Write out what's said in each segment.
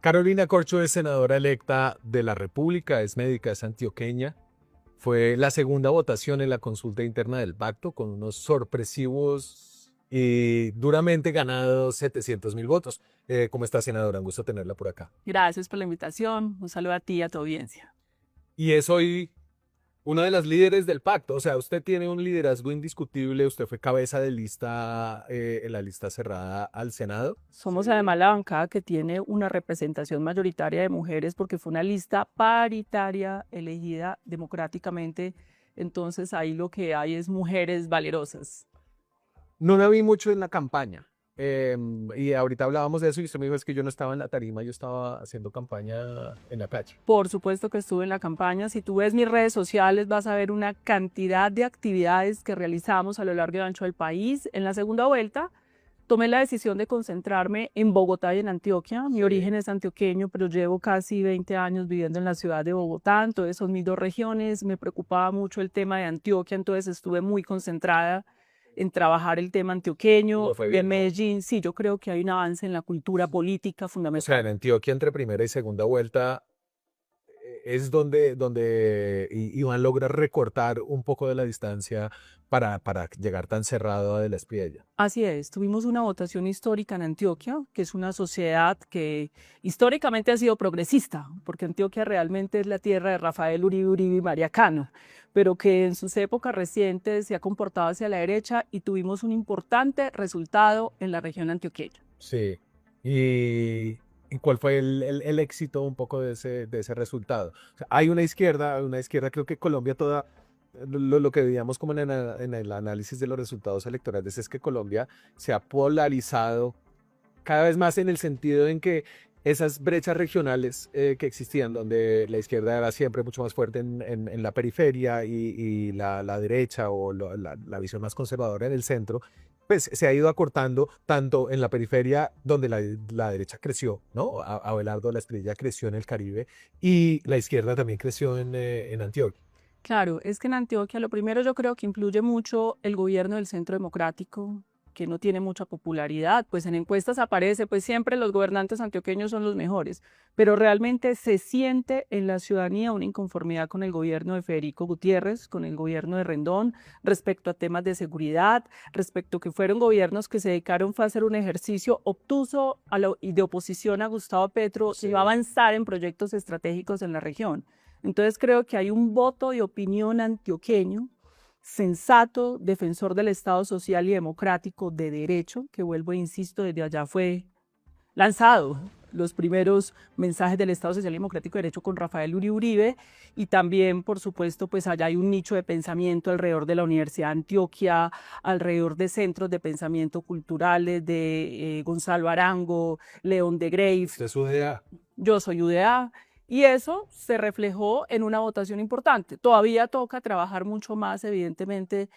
Carolina Corcho es senadora electa de la República, es médica, es antioqueña. Fue la segunda votación en la consulta interna del pacto con unos sorpresivos y duramente ganados 700.000 votos. ¿Cómo está, senadora? Un gusto tenerla por acá. Gracias por la invitación. Un saludo a ti y a tu audiencia. Y es hoy una de las líderes del pacto. O sea, usted tiene un liderazgo indiscutible. Usted fue cabeza de lista en la lista cerrada al Senado. Somos además la bancada que tiene una representación mayoritaria de mujeres porque fue una lista paritaria elegida democráticamente. Entonces ahí lo que hay es mujeres valerosas. No la vi mucho en la campaña. Y ahorita hablábamos de eso y usted me dijo es que yo no estaba en la tarima, yo estaba haciendo campaña en la calle. Por supuesto que estuve en la campaña. Si tú ves mis redes sociales vas a ver una cantidad de actividades que realizamos a lo largo y ancho del país. En la segunda vuelta tomé la decisión de concentrarme en Bogotá y en Antioquia. Mi origen es antioqueño, pero llevo casi 20 años viviendo en la ciudad de Bogotá, entonces son mis dos regiones. Me preocupaba mucho el tema de Antioquia, entonces estuve muy concentrada en trabajar el tema antioqueño. No fue En bien, ¿no? Medellín, sí, yo creo que hay un avance en la cultura política O sea, fundamental. en Antioquia entre primera y segunda vuelta es donde Iván logra recortar un poco de la distancia para llegar tan cerrado a De la Espriella. Así es, tuvimos una votación histórica en Antioquia, que es una sociedad que históricamente ha sido progresista, porque Antioquia realmente es la tierra de Rafael Uribe Uribe y María Cano, pero que en sus épocas recientes se ha comportado hacia la derecha y tuvimos un importante resultado en la región antioqueña. Sí. ¿Y cuál fue el éxito un poco de ese resultado? O sea, hay una izquierda, creo que Colombia toda, lo que veíamos como en el análisis de los resultados electorales es que Colombia se ha polarizado cada vez más en el sentido en que esas brechas regionales que existían, donde la izquierda era siempre mucho más fuerte en la periferia y la derecha o la visión más conservadora en el centro, pues se ha ido acortando tanto en la periferia, donde la derecha creció, ¿no? Abelardo La Espriella creció en el Caribe y la izquierda también creció en Antioquia. Claro, es que en Antioquia lo primero yo creo que influye mucho el gobierno del Centro Democrático, que no tiene mucha popularidad, pues en encuestas aparece, pues siempre los gobernantes antioqueños son los mejores, pero realmente se siente en la ciudadanía una inconformidad con el gobierno de Federico Gutiérrez, con el gobierno de Rendón, respecto a temas de seguridad, respecto a que fueron gobiernos que se dedicaron fue a hacer un ejercicio obtuso y de oposición a Gustavo Petro, que Sí. iba a avanzar en proyectos estratégicos en la región. Entonces creo que hay un voto de opinión antioqueño, sensato, defensor del Estado social y democrático de derecho, que vuelvo e insisto, desde allá fue lanzado los primeros mensajes del Estado Social y Democrático de Derecho con Rafael Uribe Uribe, y también, por supuesto, pues allá hay un nicho de pensamiento alrededor de la Universidad de Antioquia, alrededor de centros de pensamiento culturales de Gonzalo Arango, León de Greiff. ¿Usted es UDA? Yo soy UDA, y eso se reflejó en una votación importante. Todavía toca trabajar mucho más, evidentemente,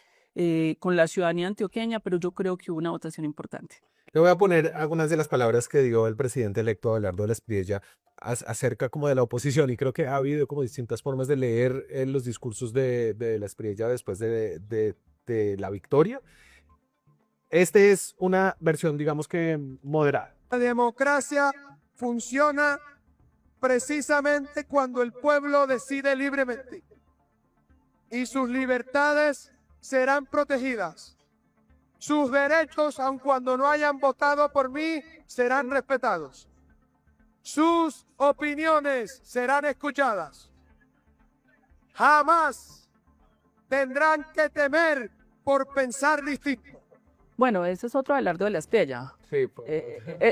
con la ciudadanía antioqueña, pero yo creo que hubo una votación importante. Le voy a poner algunas de las palabras que dio el presidente electo Abelardo de la Espriella acerca como de la oposición y creo que ha habido como distintas formas de leer los discursos de la Espriella después de la victoria. Este es una versión, digamos que moderada. La democracia funciona precisamente cuando el pueblo decide libremente y sus libertades serán protegidas. Sus derechos, aun cuando no hayan votado por mí, serán respetados. Sus opiniones serán escuchadas. Jamás tendrán que temer por pensar distinto. Bueno, ese es otro Abelardo de la Espriella. Sí,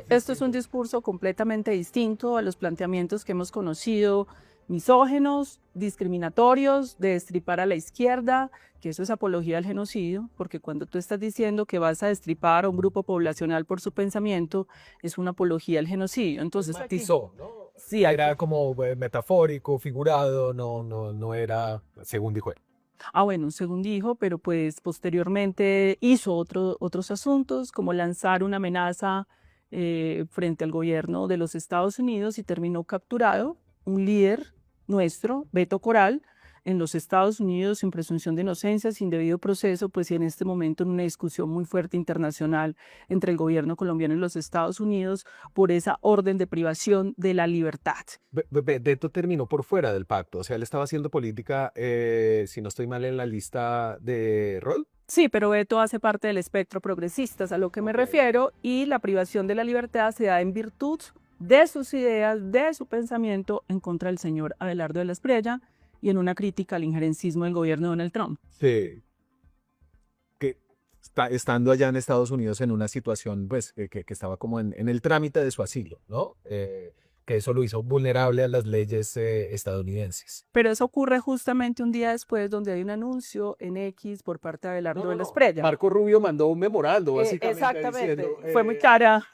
Esto es un discurso completamente distinto a los planteamientos que hemos conocido, misógenos, discriminatorios, de destripar a la izquierda, que eso es apología al genocidio, porque cuando tú estás diciendo que vas a destripar a un grupo poblacional por su pensamiento, es una apología al genocidio. Entonces, matizó, ¿no? sí, Era como metafórico, figurado, no era, según dijo él. Bueno, según dijo, pero pues posteriormente hizo otros asuntos, como lanzar una amenaza frente al gobierno de los Estados Unidos, y terminó capturado un líder nuestro, Beto Coral. en los Estados Unidos sin presunción de inocencia, sin debido proceso, pues y en este momento en una discusión muy fuerte internacional entre el gobierno colombiano y los Estados Unidos por esa orden de privación de la libertad. Beto terminó por fuera del pacto, o sea, él estaba haciendo política, si no estoy mal, en la lista de rol. Sí, pero Beto hace parte del espectro progresista, es a lo que me refiero, y la privación de la libertad se da en virtud de sus ideas, de su pensamiento en contra del señor Abelardo de la Espriella y en una crítica al injerencismo del gobierno de Donald Trump. Sí. Que estando allá en Estados Unidos en una situación, pues, que estaba como en el trámite de su asilo, ¿no? Que eso lo hizo vulnerable a las leyes estadounidenses. Pero eso ocurre justamente un día después, donde hay un anuncio en X por parte de Abelardo de la Espriella. Marco Rubio mandó un memorando, básicamente, Exactamente, diciendo, fue muy cara.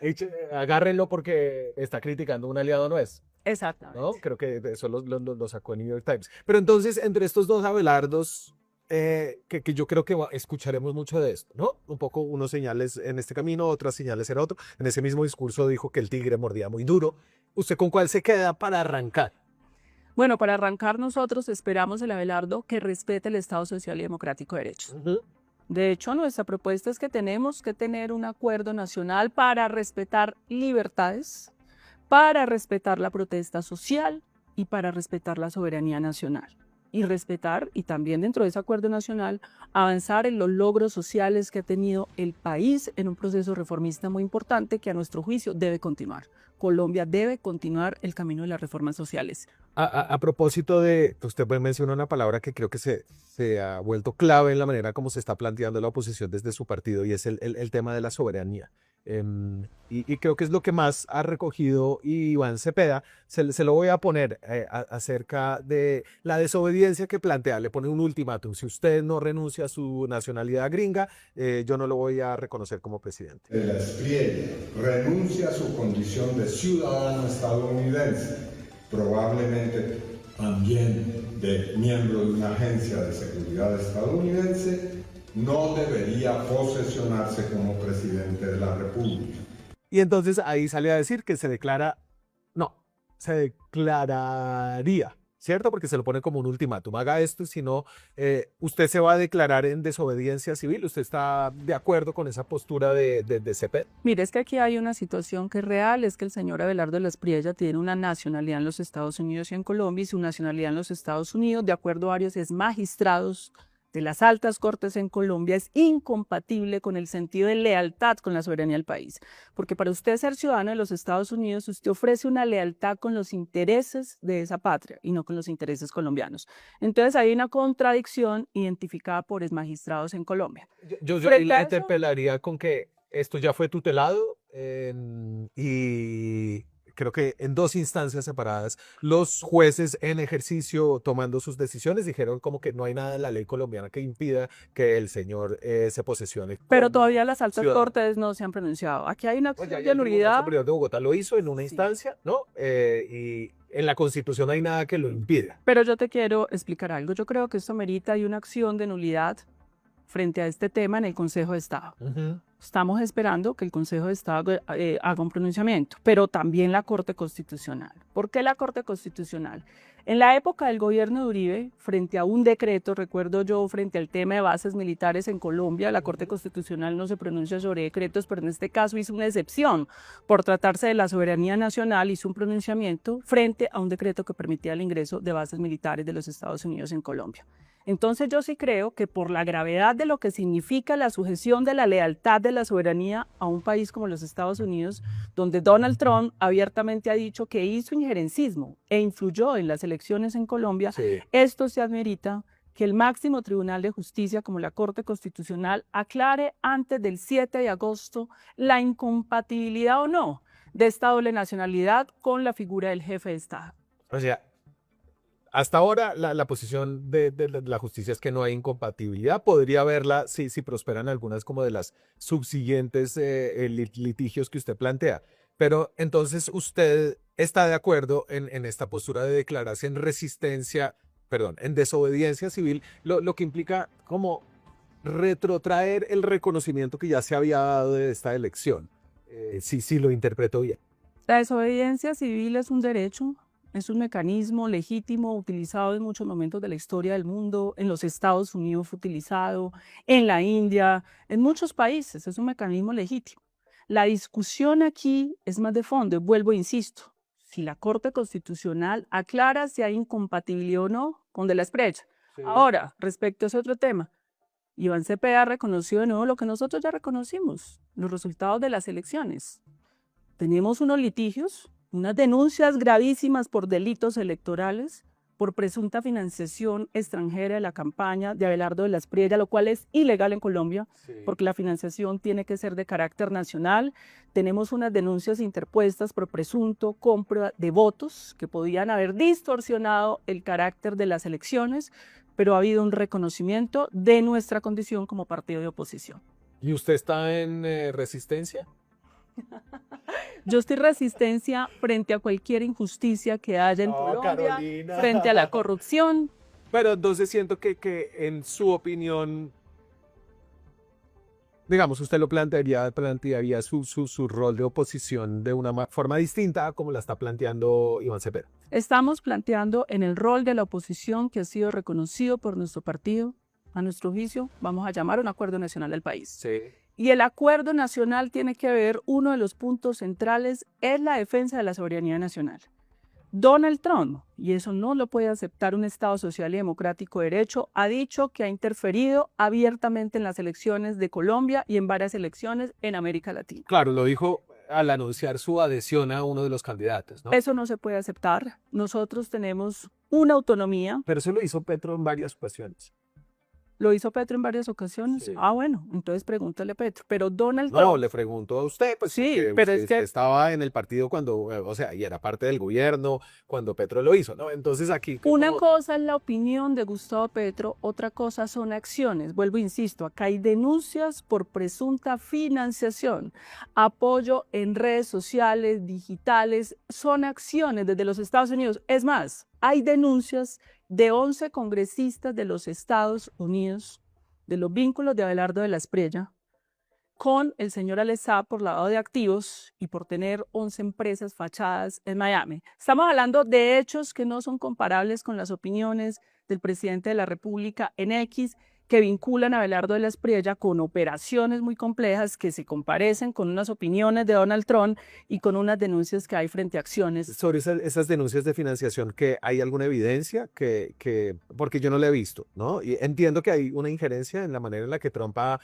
Agárrenlo porque está criticando un aliado nuestro. Exactamente. ¿No? Creo que eso lo sacó el New York Times. Pero entonces, entre estos dos Abelardos, que yo creo que escucharemos mucho de esto, ¿no? Un poco unos señales en este camino, otras señales en otro. En ese mismo discurso dijo que el tigre mordía muy duro. ¿Usted con cuál se queda para arrancar? Bueno, para arrancar nosotros esperamos el Abelardo que respete el Estado Social y Democrático de Derecho. De hecho, nuestra propuesta es que tenemos que tener un acuerdo nacional para respetar libertades, para respetar la protesta social y para respetar la soberanía nacional. Y respetar, y también dentro de ese acuerdo nacional, avanzar en los logros sociales que ha tenido el país en un proceso reformista muy importante que a nuestro juicio debe continuar. Colombia debe continuar el camino de las reformas sociales. A propósito de, usted mencionó una palabra que creo que se ha vuelto clave en la manera como se está planteando la oposición desde su partido, y es el tema de la soberanía. Y creo que es lo que más ha recogido Iván Cepeda. Se lo voy a poner acerca de la desobediencia que plantea. Le pone un ultimátum: si usted no renuncia a su nacionalidad gringa, yo no lo voy a reconocer como presidente. De la Espriella renuncia a su condición de ciudadano estadounidense, probablemente también de miembro de una agencia de seguridad estadounidense, no debería posesionarse como presidente de la República. Y entonces ahí sale a decir que se declararía, ¿cierto? Porque se lo pone como un ultimátum: haga esto, si no, usted se va a declarar en desobediencia civil. ¿Usted está de acuerdo con esa postura de Cepeda? Mire, es que aquí hay una situación que es real, es que el señor Abelardo de la Espriella tiene una nacionalidad en los Estados Unidos y en Colombia, y su nacionalidad en los Estados Unidos, de acuerdo a varios magistrados de las altas cortes en Colombia, es incompatible con el sentido de lealtad con la soberanía del país. Porque para usted ser ciudadano de los Estados Unidos, usted ofrece una lealtad con los intereses de esa patria y no con los intereses colombianos. Entonces hay una contradicción identificada por magistrados en Colombia. Yo la interpelaría con que esto ya fue tutelado, y creo que en dos instancias separadas los jueces en ejercicio tomando sus decisiones dijeron como que no hay nada en la ley colombiana que impida que el señor se posesione. Pero todavía las altas cortes no se han pronunciado. Aquí hay una acción de nulidad. El Superior de Bogotá lo hizo en una instancia, ¿no? Y en la Constitución no hay nada que lo impida. Pero yo te quiero explicar algo. Yo creo que esto merita una acción de nulidad frente a este tema en el Consejo de Estado. Estamos esperando que el Consejo de Estado haga un pronunciamiento, pero también la Corte Constitucional. ¿Por qué la Corte Constitucional? En la época del gobierno de Uribe, frente a un decreto, recuerdo yo, frente al tema de bases militares en Colombia, la Corte Constitucional no se pronuncia sobre decretos, pero en este caso hizo una excepción. Por tratarse de la soberanía nacional, hizo un pronunciamiento frente a un decreto que permitía el ingreso de bases militares de los Estados Unidos en Colombia. Entonces yo sí creo que por la gravedad de lo que significa la sujeción de la lealtad de la soberanía a un país como los Estados Unidos, donde Donald Trump abiertamente ha dicho que hizo injerencismo e influyó en las elecciones en Colombia, esto se amerita que el máximo tribunal de justicia, como la Corte Constitucional, aclare antes del 7 de agosto la incompatibilidad o no de esta doble nacionalidad con la figura del jefe de Estado. O sea, hasta ahora la posición de la justicia es que no hay incompatibilidad. Podría haberla si prosperan algunas como de las subsiguientes litigios que usted plantea. Pero entonces usted está de acuerdo en esta postura de declararse en desobediencia civil, lo que implica como retrotraer el reconocimiento que ya se había dado de esta elección. Sí, lo interpreto bien. La desobediencia civil es un derecho Es un mecanismo legítimo utilizado en muchos momentos de la historia del mundo. En los Estados Unidos fue utilizado, en la India, en muchos países. Es un mecanismo legítimo. La discusión aquí es más de fondo. Vuelvo e insisto. Si la Corte Constitucional aclara si hay incompatibilidad o no con De la Espriella. Sí. Ahora, respecto a ese otro tema, Iván Cepeda reconoció de nuevo lo que nosotros ya reconocimos, los resultados de las elecciones. Tenemos unos litigios, unas denuncias gravísimas por delitos electorales, por presunta financiación extranjera de la campaña de Abelardo de la Espriella, lo cual es ilegal en Colombia, Sí. porque la financiación tiene que ser de carácter nacional. Tenemos unas denuncias interpuestas por presunto compra de votos que podían haber distorsionado el carácter de las elecciones, pero ha habido un reconocimiento de nuestra condición como partido de oposición. ¿Y usted está en resistencia? Yo estoy resistencia frente a cualquier injusticia que haya en No, Colombia, Carolina. frente a la corrupción. Pero entonces siento que en su opinión, digamos, usted lo plantearía su rol de oposición de una forma distinta a como la está planteando Iván Cepeda. Estamos planteando en el rol de la oposición que ha sido reconocido por nuestro partido, a nuestro juicio, vamos a llamar un acuerdo nacional del país. Sí. Y el acuerdo nacional tiene que ver, uno de los puntos centrales es la defensa de la soberanía nacional. Donald Trump, y eso no lo puede aceptar un Estado social y democrático de derecho, ha dicho que ha interferido abiertamente en las elecciones de Colombia y en varias elecciones en América Latina. Claro, lo dijo al anunciar su adhesión a uno de los candidatos, ¿no? Eso no se puede aceptar. Nosotros tenemos una autonomía. Pero eso lo hizo Petro en varias ocasiones. ¿Lo hizo Petro en varias ocasiones? Sí. Ah, bueno, entonces pregúntale a Petro. Pero Donald No, Trump... le pregunto a usted, pues Sí, porque pero es usted que- estaba en el partido cuando, o sea, y era parte del gobierno cuando Petro lo hizo, ¿no? Entonces aquí... Una como- cosa es la opinión de Gustavo Petro, otra cosa son acciones. Vuelvo, insisto, acá hay denuncias por presunta financiación, apoyo en redes sociales, digitales, son acciones desde los Estados Unidos. Es más, hay denuncias de 11 congresistas de los Estados Unidos de los vínculos de Abelardo de la Espriella con el señor Alessá por lavado de activos y por tener 11 empresas fachadas en Miami. Estamos hablando de hechos que no son comparables con las opiniones del presidente de la República en X, que vinculan a Abelardo de la Espriella con operaciones muy complejas que se comparecen con unas opiniones de Donald Trump y con unas denuncias que hay frente a acciones. Sobre esas denuncias de financiación, ¿que hay alguna evidencia? Porque yo no la he visto, ¿no? Y entiendo que hay una injerencia en la manera en la que Trump ha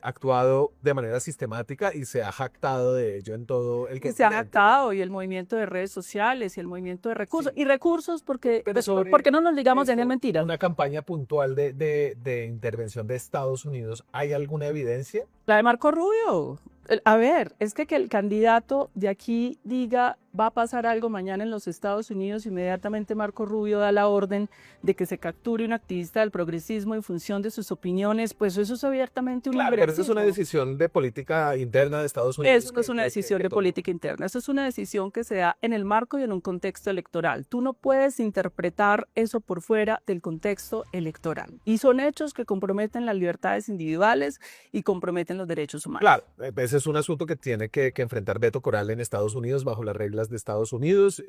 actuado de manera sistemática y se ha jactado de ello en todo el Que se ha continente. adaptado, y el movimiento de redes sociales y el movimiento de recursos. Sí. Y recursos porque, Pero pues, sobre porque no nos digamos esto, Daniel mentiras. Una campaña puntual de intervención de Estados Unidos, ¿hay alguna evidencia? La de Marco Rubio. A ver, es que el candidato de aquí diga va a pasar algo mañana en los Estados Unidos, inmediatamente Marco Rubio da la orden de que se capture un activista del progresismo en función de sus opiniones, pues eso es abiertamente un Claro, pero eso es una progresismo. decisión de política interna de Estados Unidos. Eso no es una decisión de tomar. política interna, eso es una decisión que se da en el marco y en un contexto electoral. Tú no puedes interpretar eso por fuera del contexto electoral. Y son hechos que comprometen las libertades individuales y comprometen los derechos humanos. Claro, ese es un asunto que tiene que enfrentar Beto Corral en Estados Unidos bajo las reglas de Estados Unidos,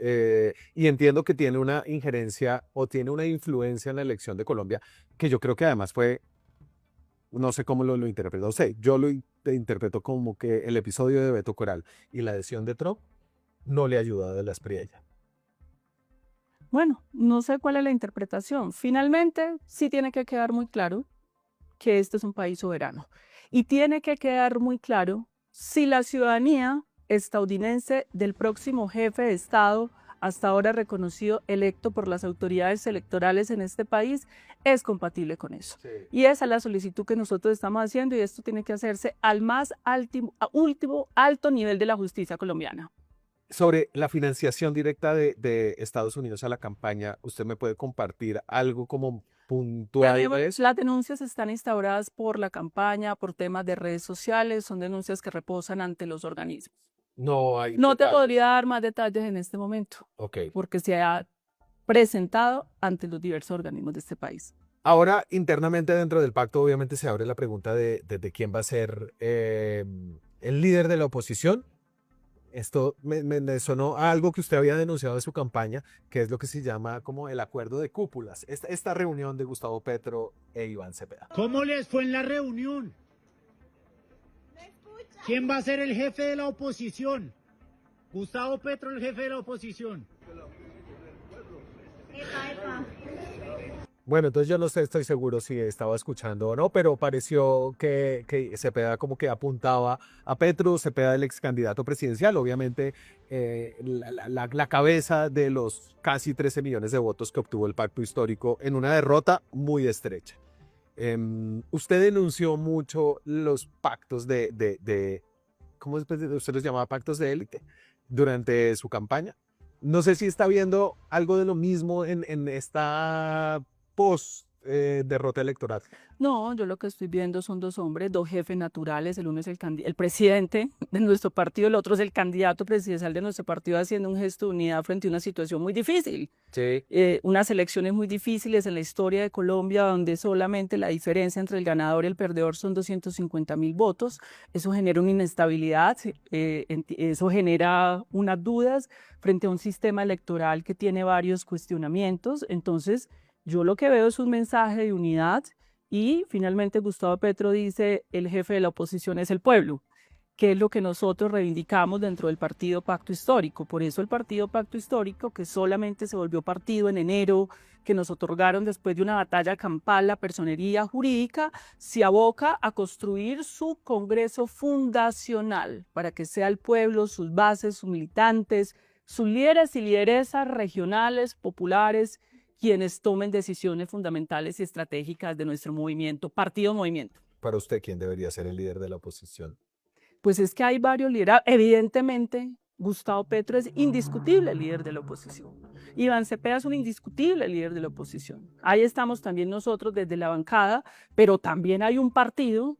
y entiendo que tiene una injerencia o tiene una influencia en la elección de Colombia, que yo creo que además fue, no sé cómo lo interpretó usted, yo lo interpreto como que el episodio de Beto Corral y la adhesión de Trump no le ayudó a De la Espriella. Bueno, no sé cuál es la interpretación. Finalmente, sí tiene que quedar muy claro que este es un país soberano. Y tiene que quedar muy claro si la ciudadanía estadounidense del próximo jefe de Estado, hasta ahora reconocido, electo por las autoridades electorales en este país, es compatible con eso. Y esa es la solicitud que nosotros estamos haciendo, y esto tiene que hacerse al más último alto nivel de la justicia colombiana. Sobre la financiación directa de Estados Unidos a la campaña, ¿usted me puede compartir algo como puntual de eso? Las denuncias están instauradas por la campaña, por temas de redes sociales, son denuncias que reposan ante los organismos. No hay No te detalles. podría dar más detalles en este momento, Ok. porque se ha presentado ante los diversos organismos de este país. Ahora, internamente dentro del pacto, obviamente se abre la pregunta de quién va a ser el líder de la oposición. Esto me sonó a algo que usted había denunciado en su campaña, que es lo que se llama como el acuerdo de cúpulas. Esta reunión de Gustavo Petro e Iván Cepeda. ¿Cómo les fue en la reunión? ¿Quién va a ser el jefe de la oposición? Gustavo Petro, el jefe de la oposición. Bueno, entonces yo no sé, estoy seguro si estaba escuchando o no, pero pareció que Cepeda como que apuntaba a Petro, Cepeda el ex candidato presidencial, obviamente la cabeza de los casi 13 millones de votos que obtuvo el pacto histórico en una derrota muy estrecha. Usted denunció mucho los pactos ¿cómo usted los llamaba? Pactos de élite durante su campaña. No sé si está viendo algo de lo mismo en esta post derrota electoral. No, yo lo que estoy viendo son dos hombres, dos jefes naturales. El uno es el presidente de nuestro partido, el otro es el candidato presidencial de nuestro partido, haciendo un gesto de unidad frente a una situación muy difícil. Sí. Unas elecciones muy difíciles en la historia de Colombia, donde solamente la diferencia entre el ganador y el perdedor son 250.000 votos. Eso genera una inestabilidad, eso genera unas dudas frente a un sistema electoral que tiene varios cuestionamientos. Entonces, yo lo que veo es un mensaje de unidad y finalmente Gustavo Petro dice el jefe de la oposición es el pueblo, que es lo que nosotros reivindicamos dentro del partido Pacto Histórico. Por eso el partido Pacto Histórico, que solamente se volvió partido en enero, que nos otorgaron después de una batalla campal la personería jurídica, se aboca a construir su congreso fundacional para que sea el pueblo, sus bases, sus militantes, sus líderes y lideresas regionales, populares, quienes tomen decisiones fundamentales y estratégicas de nuestro movimiento, partido-movimiento. Para usted, ¿quién debería ser el líder de la oposición? Pues es que hay varios líderes. Evidentemente, Gustavo Petro es indiscutible líder de la oposición. Iván Cepeda es un indiscutible líder de la oposición. Ahí estamos también nosotros desde la bancada, pero también hay un partido,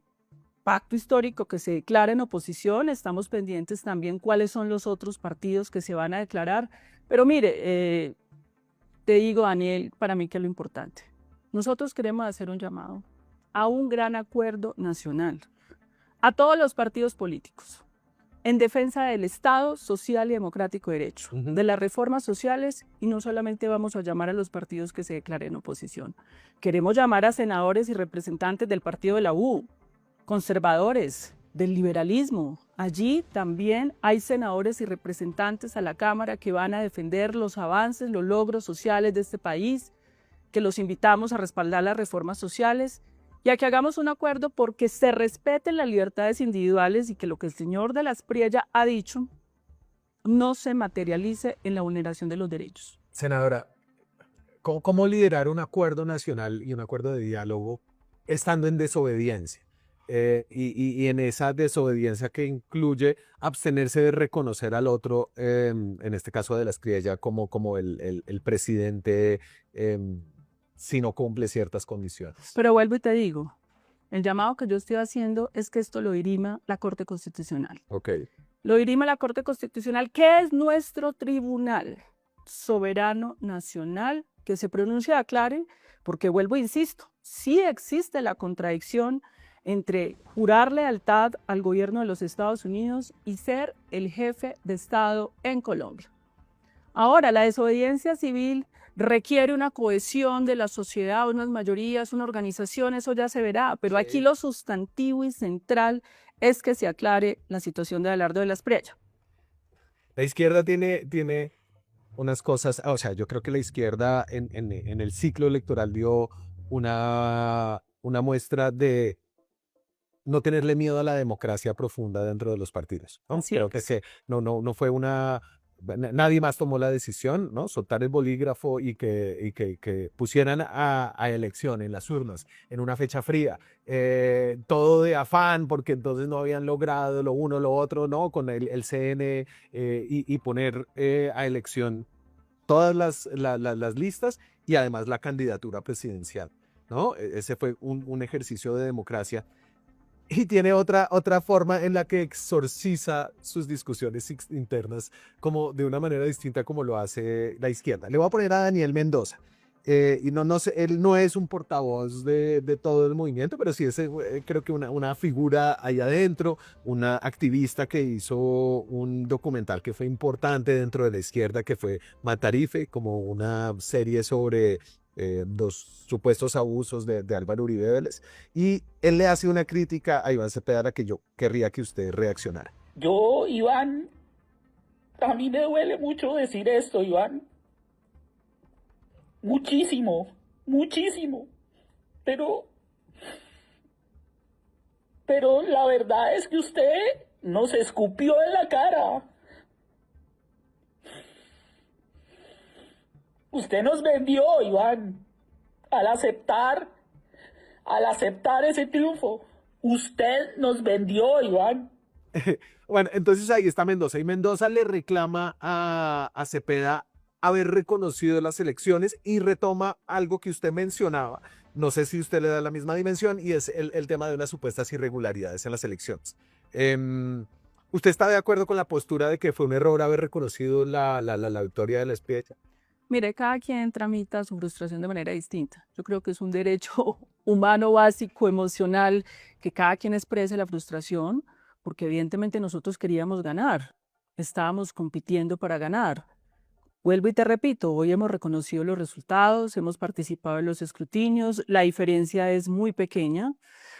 Pacto Histórico, que se declara en oposición. Estamos pendientes también cuáles son los otros partidos que se van a declarar. Pero mire, te digo, Daniel, para mí que es lo importante. Nosotros queremos hacer un llamado a un gran acuerdo nacional, a todos los partidos políticos, en defensa del Estado social y democrático de derecho, de las reformas sociales, y no solamente vamos a llamar a los partidos que se declaren oposición. Queremos llamar a senadores y representantes del partido de la U, conservadores, del liberalismo. Allí también hay senadores y representantes a la Cámara que van a defender los avances, los logros sociales de este país, que los invitamos a respaldar las reformas sociales y a que hagamos un acuerdo porque se respeten las libertades individuales y que lo que el señor de la Espriella ha dicho no se materialice en la vulneración de los derechos. Senadora, ¿cómo liderar un acuerdo nacional y un acuerdo de diálogo estando en desobediencia? Y en esa desobediencia que incluye abstenerse de reconocer al otro, en este caso de la Espriella, como el presidente, si no cumple ciertas condiciones. Pero vuelvo y te digo, el llamado que yo estoy haciendo es que esto lo dirima la Corte Constitucional. Ok. Lo dirima la Corte Constitucional, que es nuestro tribunal soberano nacional, que se pronuncia y aclare, porque vuelvo e insisto, sí existe la contradicción entre jurar lealtad al gobierno de los Estados Unidos y ser el jefe de Estado en Colombia. Ahora, la desobediencia civil requiere una cohesión de la sociedad, unas mayorías, una organización, eso ya se verá, pero aquí lo sustantivo y central es que se aclare la situación de Abelardo de la Espriella. La izquierda tiene unas cosas, o sea, yo creo que la izquierda en el ciclo electoral dio una muestra de no tenerle miedo a la democracia profunda dentro de los partidos, ¿no? Creo que no fue nadie más tomó la decisión, ¿no? Soltar el bolígrafo y que pusieran a elección en las urnas en una fecha fría, todo de afán porque entonces no habían logrado lo uno, lo otro, ¿no? Con el CN y poner a elección todas las listas y además la candidatura presidencial, ¿no? Ese fue un ejercicio de democracia. Y tiene otra forma en la que exorciza sus discusiones internas como de una manera distinta como lo hace la izquierda. Le voy a poner a Daniel Mendoza. y no sé, él no es un portavoz de todo el movimiento, pero sí es creo que una figura ahí adentro, una activista que hizo un documental que fue importante dentro de la izquierda, que fue Matarife, como una serie sobre los supuestos abusos de Álvaro Uribe Vélez. Y él le hace una crítica a Iván Cepeda a la que yo querría que usted reaccionara. Yo, Iván, a mí me duele mucho decir esto, Iván. Muchísimo, muchísimo. Pero la verdad es que usted nos escupió en la cara. Usted nos vendió, Iván, al aceptar ese triunfo. Usted nos vendió, Iván. Bueno, entonces ahí está Mendoza, y Mendoza le reclama a Cepeda haber reconocido las elecciones y retoma algo que usted mencionaba. No sé si usted le da la misma dimensión, y es el tema de unas supuestas irregularidades en las elecciones. ¿Usted está de acuerdo con la postura de que fue un error haber reconocido la victoria de la Espriella? Mire, cada quien tramita su frustración de manera distinta. Yo creo que es un derecho humano básico, emocional, que cada quien exprese la frustración, porque evidentemente nosotros queríamos ganar, estábamos compitiendo para ganar. Vuelvo y te repito, hoy hemos reconocido los resultados, hemos participado en los escrutinios, la diferencia es muy pequeña.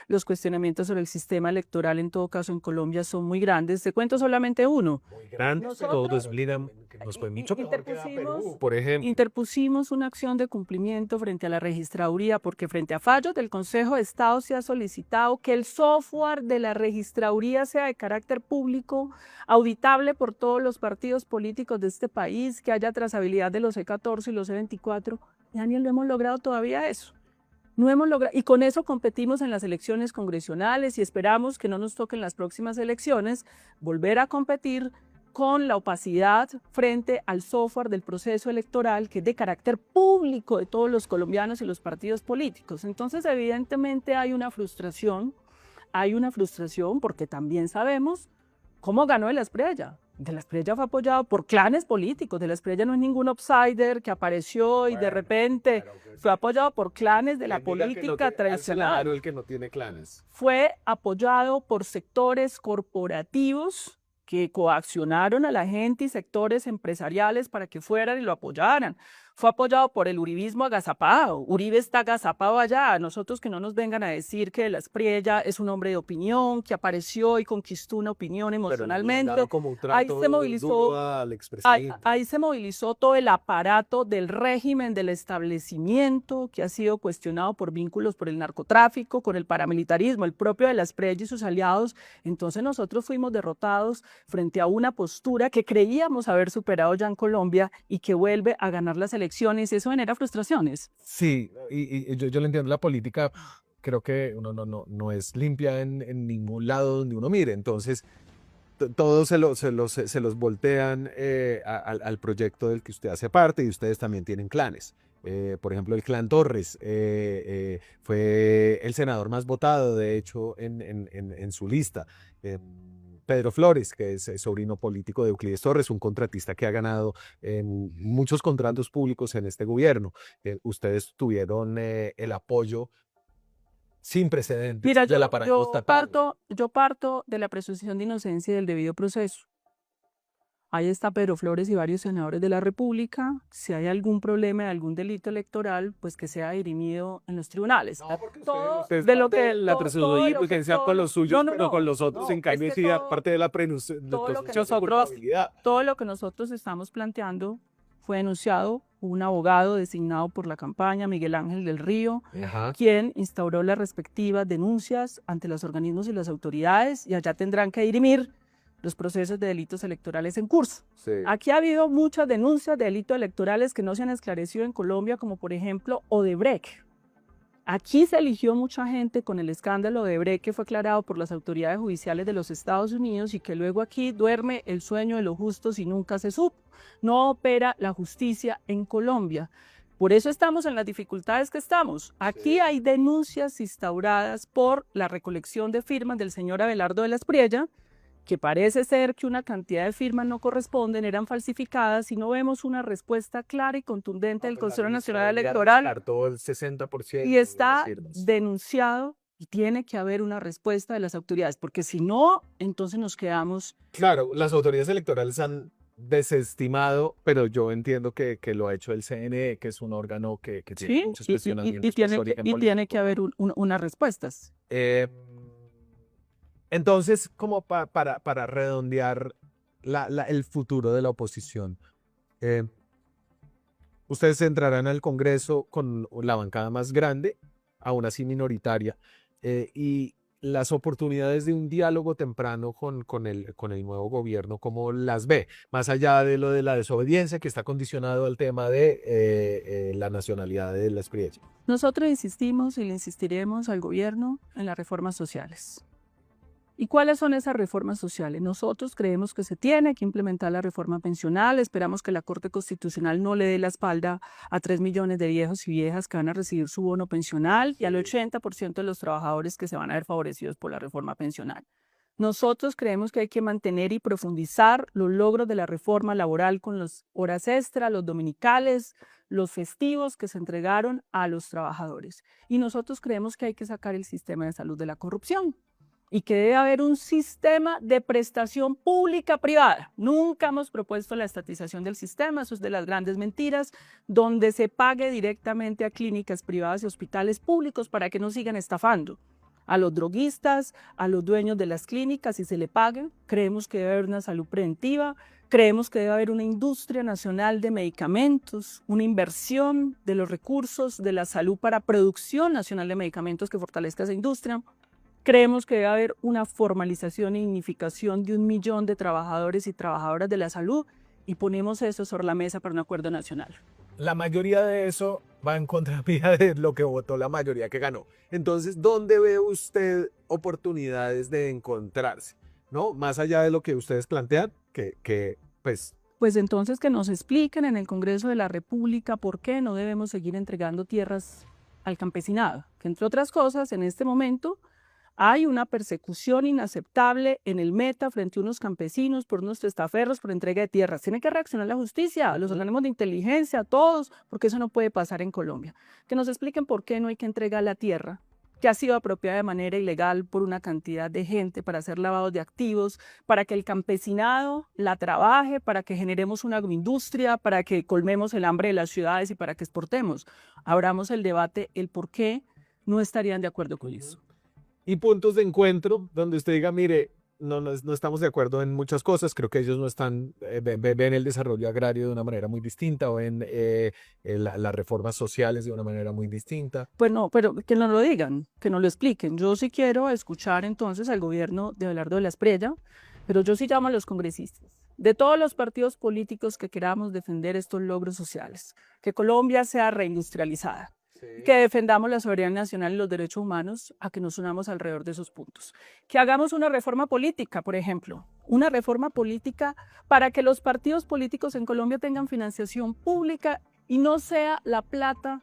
Los cuestionamientos sobre el sistema electoral, en todo caso, en Colombia son muy grandes. Te cuento solamente uno. Muy grande, Nosotros todo explica que nos fue mucho mejor que a Perú, por ejemplo. Interpusimos una acción de cumplimiento frente a la registraduría, porque frente a fallos del Consejo de Estado se ha solicitado que el software de la registraduría sea de carácter público, auditable por todos los partidos políticos de este país, que haya trazabilidad de los E14 y los E24. Daniel, no hemos logrado todavía eso. No hemos logrado, y con eso competimos en las elecciones congresionales y esperamos que no nos toquen las próximas elecciones volver a competir con la opacidad frente al software del proceso electoral, que es de carácter público de todos los colombianos y los partidos políticos. Entonces, evidentemente hay una frustración porque también sabemos cómo ganó De la Espriella. De la Espriella fue apoyado por clanes políticos. De la Espriella no es ningún outsider que apareció y de repente fue apoyado por clanes de la política tradicional. Claro, el que no tiene clanes. Fue apoyado por sectores corporativos que coaccionaron a la gente y sectores empresariales para que fueran y lo apoyaran. Fue apoyado por el uribismo agazapado. Uribe está agazapado allá. Nosotros que no nos vengan a decir que De la Espriella es un hombre de opinión, que apareció y conquistó una opinión emocionalmente. Ahí se movilizó todo el aparato del régimen del establecimiento, que ha sido cuestionado por vínculos por el narcotráfico, con el paramilitarismo, el propio De la Espriella y sus aliados. Entonces nosotros fuimos derrotados frente a una postura que creíamos haber superado ya en Colombia y que vuelve a ganar las elecciones, y eso genera frustraciones. Sí, y yo lo entiendo, la política creo que uno no es limpia en ningún lado donde uno mire, entonces todos se los voltean al proyecto del que usted hace parte, y ustedes también tienen clanes. Por ejemplo, el clan Torres fue el senador más votado, de hecho, en su lista. Pedro Flores, que es sobrino político de Euclides Torres, un contratista que ha ganado muchos contratos públicos en este gobierno. Ustedes tuvieron el apoyo sin precedentes del aparato estatal. Yo parto de la presunción de inocencia y del debido proceso. Ahí está Pedro Flores y varios senadores de la República. Si hay algún problema, algún delito electoral, pues que sea dirimido en los tribunales. No, porque Ustedes de lo que la presunción con los suyos, pero con los otros, en cambio, sí, parte de la todo lo que nosotros estamos planteando fue denunciado. Un abogado designado por la campaña, Miguel Ángel del Río, quien instauró las respectivas denuncias ante los organismos y las autoridades, y allá tendrán que dirimir los procesos de delitos electorales en curso. Sí. Aquí ha habido muchas denuncias de delitos electorales que no se han esclarecido en Colombia, como por ejemplo Odebrecht. Aquí se eligió mucha gente con el escándalo de Odebrecht, que fue aclarado por las autoridades judiciales de los Estados Unidos, y que luego aquí duerme el sueño de los justos y nunca se supo. No opera la justicia en Colombia. Por eso estamos en las dificultades que estamos. Aquí hay denuncias instauradas por la recolección de firmas del señor Abelardo De la Espriella, que parece ser que una cantidad de firmas no corresponden, eran falsificadas, y no vemos una respuesta clara y contundente del Consejo Nacional Electoral, Todo el 60% y de las está firmas. denunciado, y tiene que haber una respuesta de las autoridades, porque si no, entonces nos quedamos. Claro, las autoridades electorales han desestimado, pero yo entiendo que lo ha hecho el CNE, que es un órgano que tiene Sí, muchos cuestionamientos tiene de que, origen y tiene que político. haber unas respuestas. Eh, entonces, como para redondear el futuro de la oposición, eh, ustedes entrarán al Congreso con la bancada más grande, aún así minoritaria, y las oportunidades de un diálogo temprano con el nuevo gobierno, ¿cómo las ve? Más allá de lo de la desobediencia, que está condicionado al tema de la nacionalidad de la experiencia. Nosotros insistimos y le insistiremos al gobierno en las reformas sociales. ¿Y cuáles son esas reformas sociales? Nosotros creemos que se tiene que implementar la reforma pensional. Esperamos que la Corte Constitucional no le dé la espalda a 3 millones de viejos y viejas que van a recibir su bono pensional y al 80% de los trabajadores que se van a ver favorecidos por la reforma pensional. Nosotros creemos que hay que mantener y profundizar los logros de la reforma laboral con las horas extra, los dominicales, los festivos que se entregaron a los trabajadores. Y nosotros creemos que hay que sacar el sistema de salud de la corrupción y que debe haber un sistema de prestación pública-privada. Nunca hemos propuesto la estatización del sistema, eso es de las grandes mentiras, donde se pague directamente a clínicas privadas y hospitales públicos para que no sigan estafando a los droguistas, a los dueños de las clínicas, y se le pague. Creemos que debe haber una salud preventiva, creemos que debe haber una industria nacional de medicamentos, una inversión de los recursos de la salud para producción nacional de medicamentos que fortalezca esa industria. Creemos que debe haber una formalización y dignificación de 1 millón de trabajadores y trabajadoras de la salud, y ponemos eso sobre la mesa para un acuerdo nacional. La mayoría de eso va en contra mía de lo que votó la mayoría que ganó. Entonces, ¿dónde ve usted oportunidades de encontrarse? ¿No? Más allá de lo que ustedes plantean, Pues entonces que nos expliquen en el Congreso de la República por qué no debemos seguir entregando tierras al campesinado. Que entre otras cosas, en este momento hay una persecución inaceptable en el Meta frente a unos campesinos por unos testaferros por entrega de tierras. Tiene que reaccionar la justicia, los organismos de inteligencia, todos, porque eso no puede pasar en Colombia. Que nos expliquen por qué no hay que entregar la tierra que ha sido apropiada de manera ilegal por una cantidad de gente para hacer lavados de activos, para que el campesinado la trabaje, para que generemos una agroindustria, para que colmemos el hambre de las ciudades y para que exportemos. Abramos el debate, el por qué no estarían de acuerdo con eso. y puntos de encuentro donde usted diga, mire, no estamos de acuerdo en muchas cosas, creo que ellos no están, ven el desarrollo agrario de una manera muy distinta, o ven las reformas sociales de una manera muy distinta. Pues no, pero que no lo digan, que no lo expliquen. Yo sí quiero escuchar entonces al gobierno de Abelardo de la Espriella, pero yo sí llamo a los congresistas de todos los partidos políticos que queramos defender estos logros sociales, que Colombia sea reindustrializada, que defendamos la soberanía nacional y los derechos humanos, a que nos unamos alrededor de esos puntos. Que hagamos una reforma política, por ejemplo, una reforma política para que los partidos políticos en Colombia tengan financiación pública y no sea la plata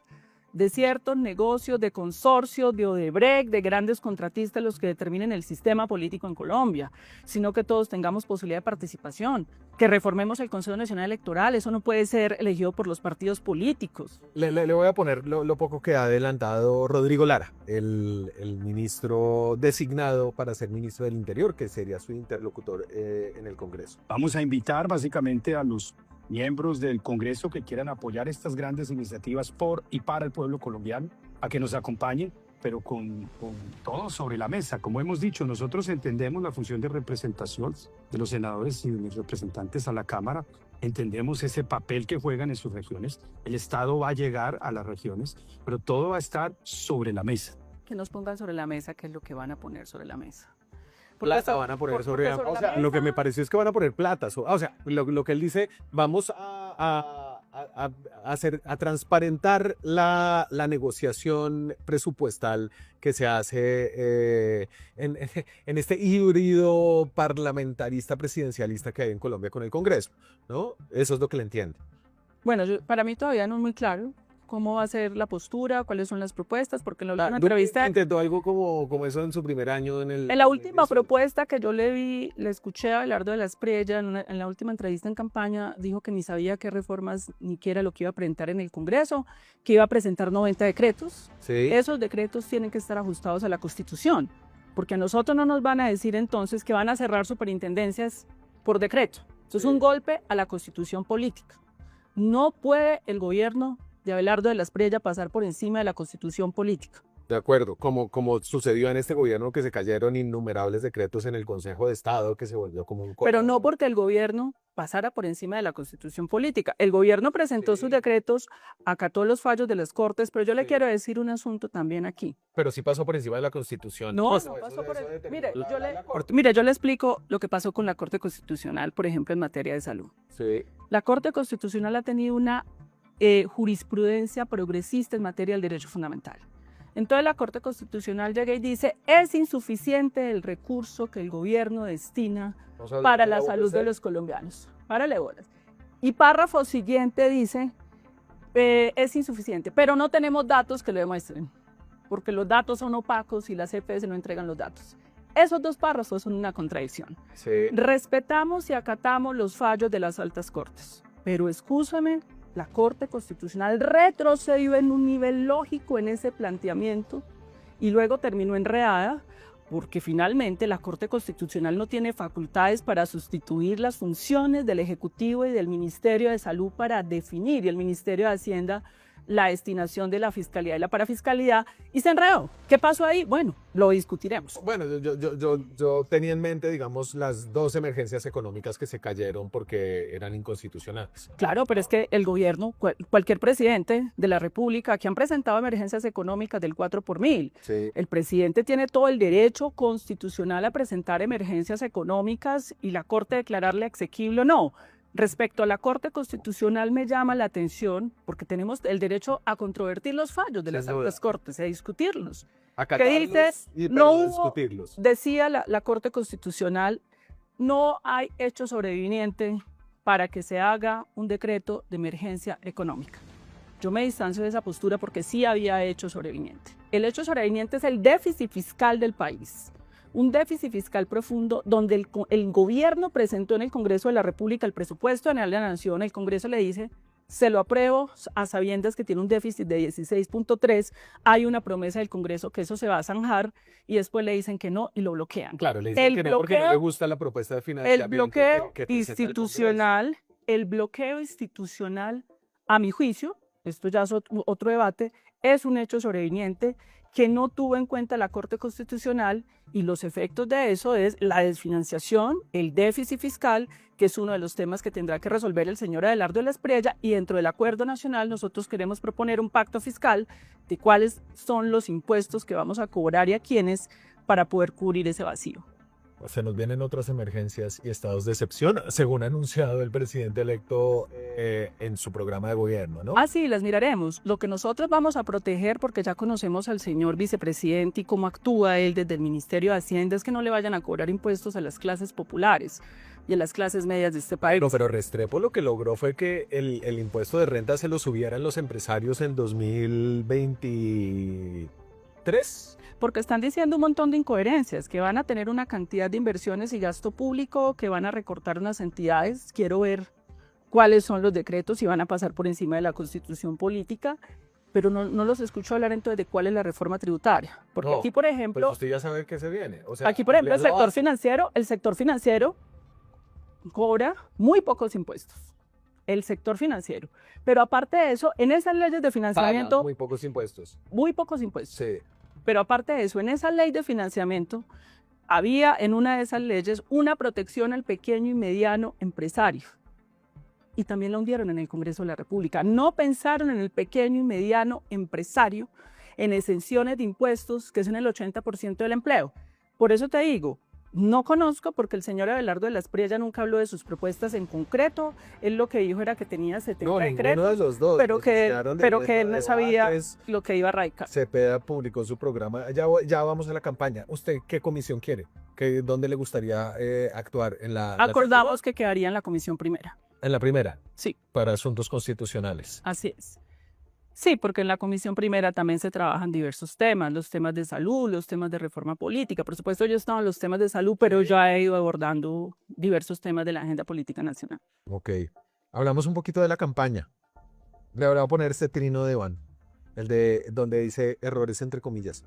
de ciertos negocios, de consorcios, de Odebrecht, de grandes contratistas los que determinen el sistema político en Colombia, sino que todos tengamos posibilidad de participación, que reformemos el Consejo Nacional Electoral. Eso no puede ser elegido por los partidos políticos. Le voy a poner lo poco que ha adelantado Rodrigo Lara, el ministro designado para ser ministro del Interior, que sería su interlocutor en el Congreso. Vamos a invitar básicamente a los miembros del Congreso que quieran apoyar estas grandes iniciativas por y para el pueblo colombiano a que nos acompañen, pero con todo sobre la mesa. Como hemos dicho, nosotros entendemos la función de representación de los senadores y de los representantes a la Cámara, entendemos ese papel que juegan en sus regiones. El Estado va a llegar a las regiones, pero todo va a estar sobre la mesa. Que nos pongan sobre la mesa qué es lo que van a poner sobre la mesa. Plata van a poner sobre la mesa. O sea, lo que me pareció es que van a poner plata. O sea, lo que él dice, vamos a transparentar la negociación presupuestal que se hace en este híbrido parlamentarista presidencialista que hay en Colombia con el Congreso, ¿no? Eso es lo que le entiende. Bueno, para mí todavía no es muy claro cómo va a ser la postura, cuáles son las propuestas, porque en la última Duque entrevista, intentó algo como eso en su primer año en el... en la en última el- propuesta que yo le escuché a Abelardo de la Espriella, en la última entrevista en campaña, dijo que ni sabía qué reformas ni qué era lo que iba a presentar en el Congreso, que iba a presentar 90 decretos. Sí. Esos decretos tienen que estar ajustados a la Constitución, porque a nosotros no nos van a decir entonces que van a cerrar superintendencias por decreto. Eso es un golpe a la Constitución política. No puede el gobierno de Abelardo de la Espriella pasar por encima de la Constitución política. De acuerdo, como sucedió en este gobierno que se cayeron innumerables decretos en el Consejo de Estado que se volvió como un... Pero no porque el gobierno pasara por encima de la Constitución política. El gobierno presentó sus decretos, acató los fallos de las Cortes, pero yo le quiero decir un asunto también aquí. Pero sí pasó por encima de la Constitución. No, Eso- no eso- pasó por eso el... determinó Mire, la Corte. mire, yo le explico lo que pasó con la Corte Constitucional, por ejemplo, en materia de salud. Sí. La Corte Constitucional ha tenido una jurisprudencia progresista en materia del derecho fundamental. Entonces la Corte Constitucional llega y dice, es insuficiente el recurso que el gobierno destina Vamos a hablar para de la la salud de UPC. los colombianos. Párale bolas. Y párrafo siguiente dice, es insuficiente, pero no tenemos datos que lo demuestren, porque los datos son opacos y las EPS no entregan los datos. Esos dos párrafos son una contradicción. Sí. Respetamos y acatamos los fallos de las altas cortes, pero excúsame, la Corte Constitucional retrocedió en un nivel lógico en ese planteamiento y luego terminó enredada porque finalmente la Corte Constitucional no tiene facultades para sustituir las funciones del Ejecutivo y del Ministerio de Salud para definir, y el Ministerio de Hacienda, la destinación de la fiscalidad y la parafiscalidad, y se enredó. ¿Qué pasó ahí? Bueno, lo discutiremos. Bueno, yo tenía en mente, digamos, las dos emergencias económicas que se cayeron porque eran inconstitucionales. Claro, pero es que el gobierno, cualquier presidente de la República que han presentado emergencias económicas del 4 por 1000, Sí. el presidente tiene todo el derecho constitucional a presentar emergencias económicas y la Corte declararle exequible o no. Respecto a la Corte Constitucional me llama la atención porque tenemos el derecho a controvertir los fallos de Sin las duda. altas cortes, a discutirlos. Acatarlos dices? y No hubo- discutirlos. Decía la Corte Constitucional, no hay hecho sobreviviente para que se haga un decreto de emergencia económica. Yo me distancio de esa postura porque sí había hecho sobreviviente. El hecho sobreviviente es el déficit fiscal del país. Un déficit fiscal profundo donde el gobierno presentó en el Congreso de la República el presupuesto general de la Nación, el Congreso le dice, se lo apruebo a sabiendas que tiene un déficit de 16.3, hay una promesa del Congreso que eso se va a zanjar y después le dicen que no y lo bloquean. Claro, le dicen El que no porque no bloqueo- le gusta la propuesta de El financiamiento bloqueo que presenta el institucional, a mi juicio, esto ya es otro debate, es un hecho sobreviviente que no tuvo en cuenta la Corte Constitucional y los efectos de eso es la desfinanciación, el déficit fiscal, que es uno de los temas que tendrá que resolver el señor Abelardo de la Espriella, y dentro del Acuerdo Nacional nosotros queremos proponer un pacto fiscal de cuáles son los impuestos que vamos a cobrar y a quiénes para poder cubrir ese vacío. Se nos vienen otras emergencias y estados de excepción, según ha anunciado el presidente electo en su programa de gobierno, ¿no? Ah, sí, las miraremos. Lo que nosotros vamos a proteger, porque ya conocemos al señor vicepresidente y cómo actúa él desde el Ministerio de Hacienda, es que no le vayan a cobrar impuestos a las clases populares y a las clases medias de este país. No, pero Restrepo lo que logró fue que el impuesto de renta se lo subieran los empresarios en 2023. Porque están diciendo un montón de incoherencias, que van a tener una cantidad de inversiones y gasto público, que van a recortar unas entidades. Quiero ver cuáles son los decretos y van a pasar por encima de la Constitución política, pero no los escucho hablar entonces de cuál es la reforma tributaria. Porque No, aquí, por Pues ejemplo, usted ya sabe qué se viene. O sea, aquí, por ejemplo, ampliar la base. el sector financiero cobra muy pocos impuestos. El sector financiero. Pero aparte de eso, en esas leyes de Paga financiamiento, muy pocos impuestos. muy pocos impuestos. Sí. Pero aparte de eso, en esa ley de financiamiento, había en una de esas leyes una protección al pequeño y mediano empresario. Y también la hundieron en el Congreso de la República. No pensaron en el pequeño y mediano empresario, en exenciones de impuestos, que son el 80% del empleo. Por eso te digo, no conozco porque el señor Abelardo de la Espriella nunca habló de sus propuestas en concreto. Él lo que dijo era que tenía 70 No, ninguno decretos, de los dos. pero Los que, quedaron de pero mesa que él de no sabía debates. lo que iba a radicar. Cepeda publicó su programa. Ya vamos a la campaña. ¿Usted qué comisión quiere? ¿Dónde le gustaría actuar? ¿En la Acordamos que quedaría en la comisión primera. en la primera? Sí, Para asuntos constitucionales. así es. Sí, porque en la Comisión Primera también se trabajan diversos temas, los temas de salud, los temas de reforma política. Por supuesto, yo estaba en los temas de salud, pero ya he ido abordando diversos temas de la agenda política nacional. Ok. Hablamos un poquito de la campaña. Le voy a poner este trino de Iván, el de donde dice errores entre comillas.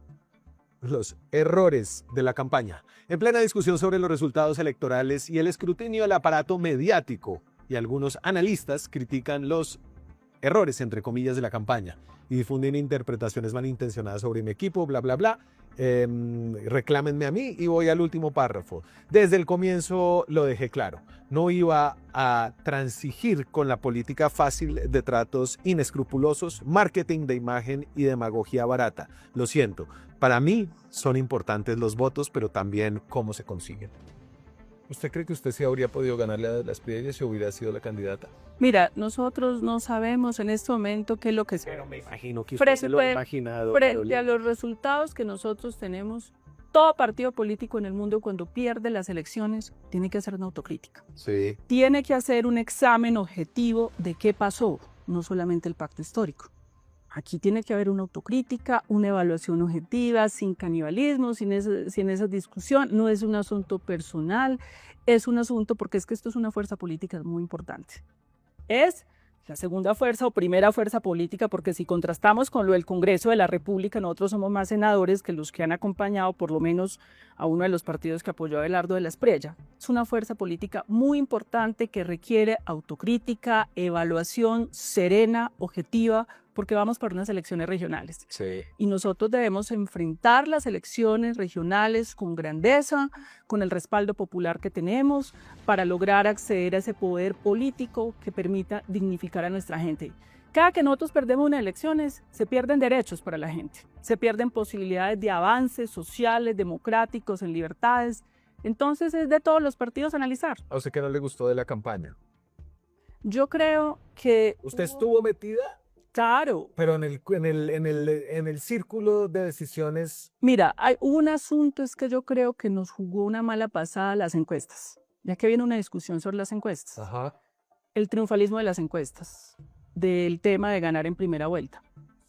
Los errores de la campaña. En plena discusión sobre los resultados electorales y el escrutinio del aparato mediático, y algunos analistas critican los errores, entre comillas, de la campaña y difunden interpretaciones malintencionadas sobre mi equipo, bla, bla, bla. Reclámenme a mí y voy al último párrafo. Desde el comienzo lo dejé claro. No iba a transigir con la política fácil de tratos inescrupulosos, marketing de imagen y demagogia barata. Lo siento, para mí son importantes los votos, pero también cómo se consiguen. ¿Usted cree que usted sí habría podido ganarle a las Piedras si hubiera sido la candidata? Mira, nosotros no sabemos en este momento qué es lo que se... Pero me imagino que usted se lo ha imaginado. Frente a los resultados que nosotros tenemos, todo partido político en el mundo cuando pierde las elecciones tiene que hacer una autocrítica. Sí. Tiene que hacer un examen objetivo de qué pasó, no solamente el pacto histórico. Aquí tiene que haber una autocrítica, una evaluación objetiva, sin canibalismo, sin esa discusión. No es un asunto personal, es un asunto porque es que esto es una fuerza política muy importante. Es la segunda fuerza o primera fuerza política, porque si contrastamos con lo del Congreso de la República, nosotros somos más senadores que los que han acompañado por lo menos a uno de los partidos que apoyó a Abelardo de la Espriella. Es una fuerza política muy importante que requiere autocrítica, evaluación serena, objetiva, porque vamos para unas elecciones regionales. Sí. Y nosotros debemos enfrentar las elecciones regionales con grandeza, con el respaldo popular que tenemos, para lograr acceder a ese poder político que permita dignificar a nuestra gente. Cada que nosotros perdemos unas elecciones, se pierden derechos para la gente, se pierden posibilidades de avances sociales, democráticos, en libertades. Entonces es de todos los partidos analizar. ¿A usted qué no le gustó de la campaña? Yo creo que... ¿Usted estuvo metida? Claro. Pero en el círculo de decisiones. Mira, hay un asunto es que yo creo que nos jugó una mala pasada las encuestas, ya que viene una discusión sobre las encuestas. Ajá. El triunfalismo de las encuestas, del tema de ganar en primera vuelta.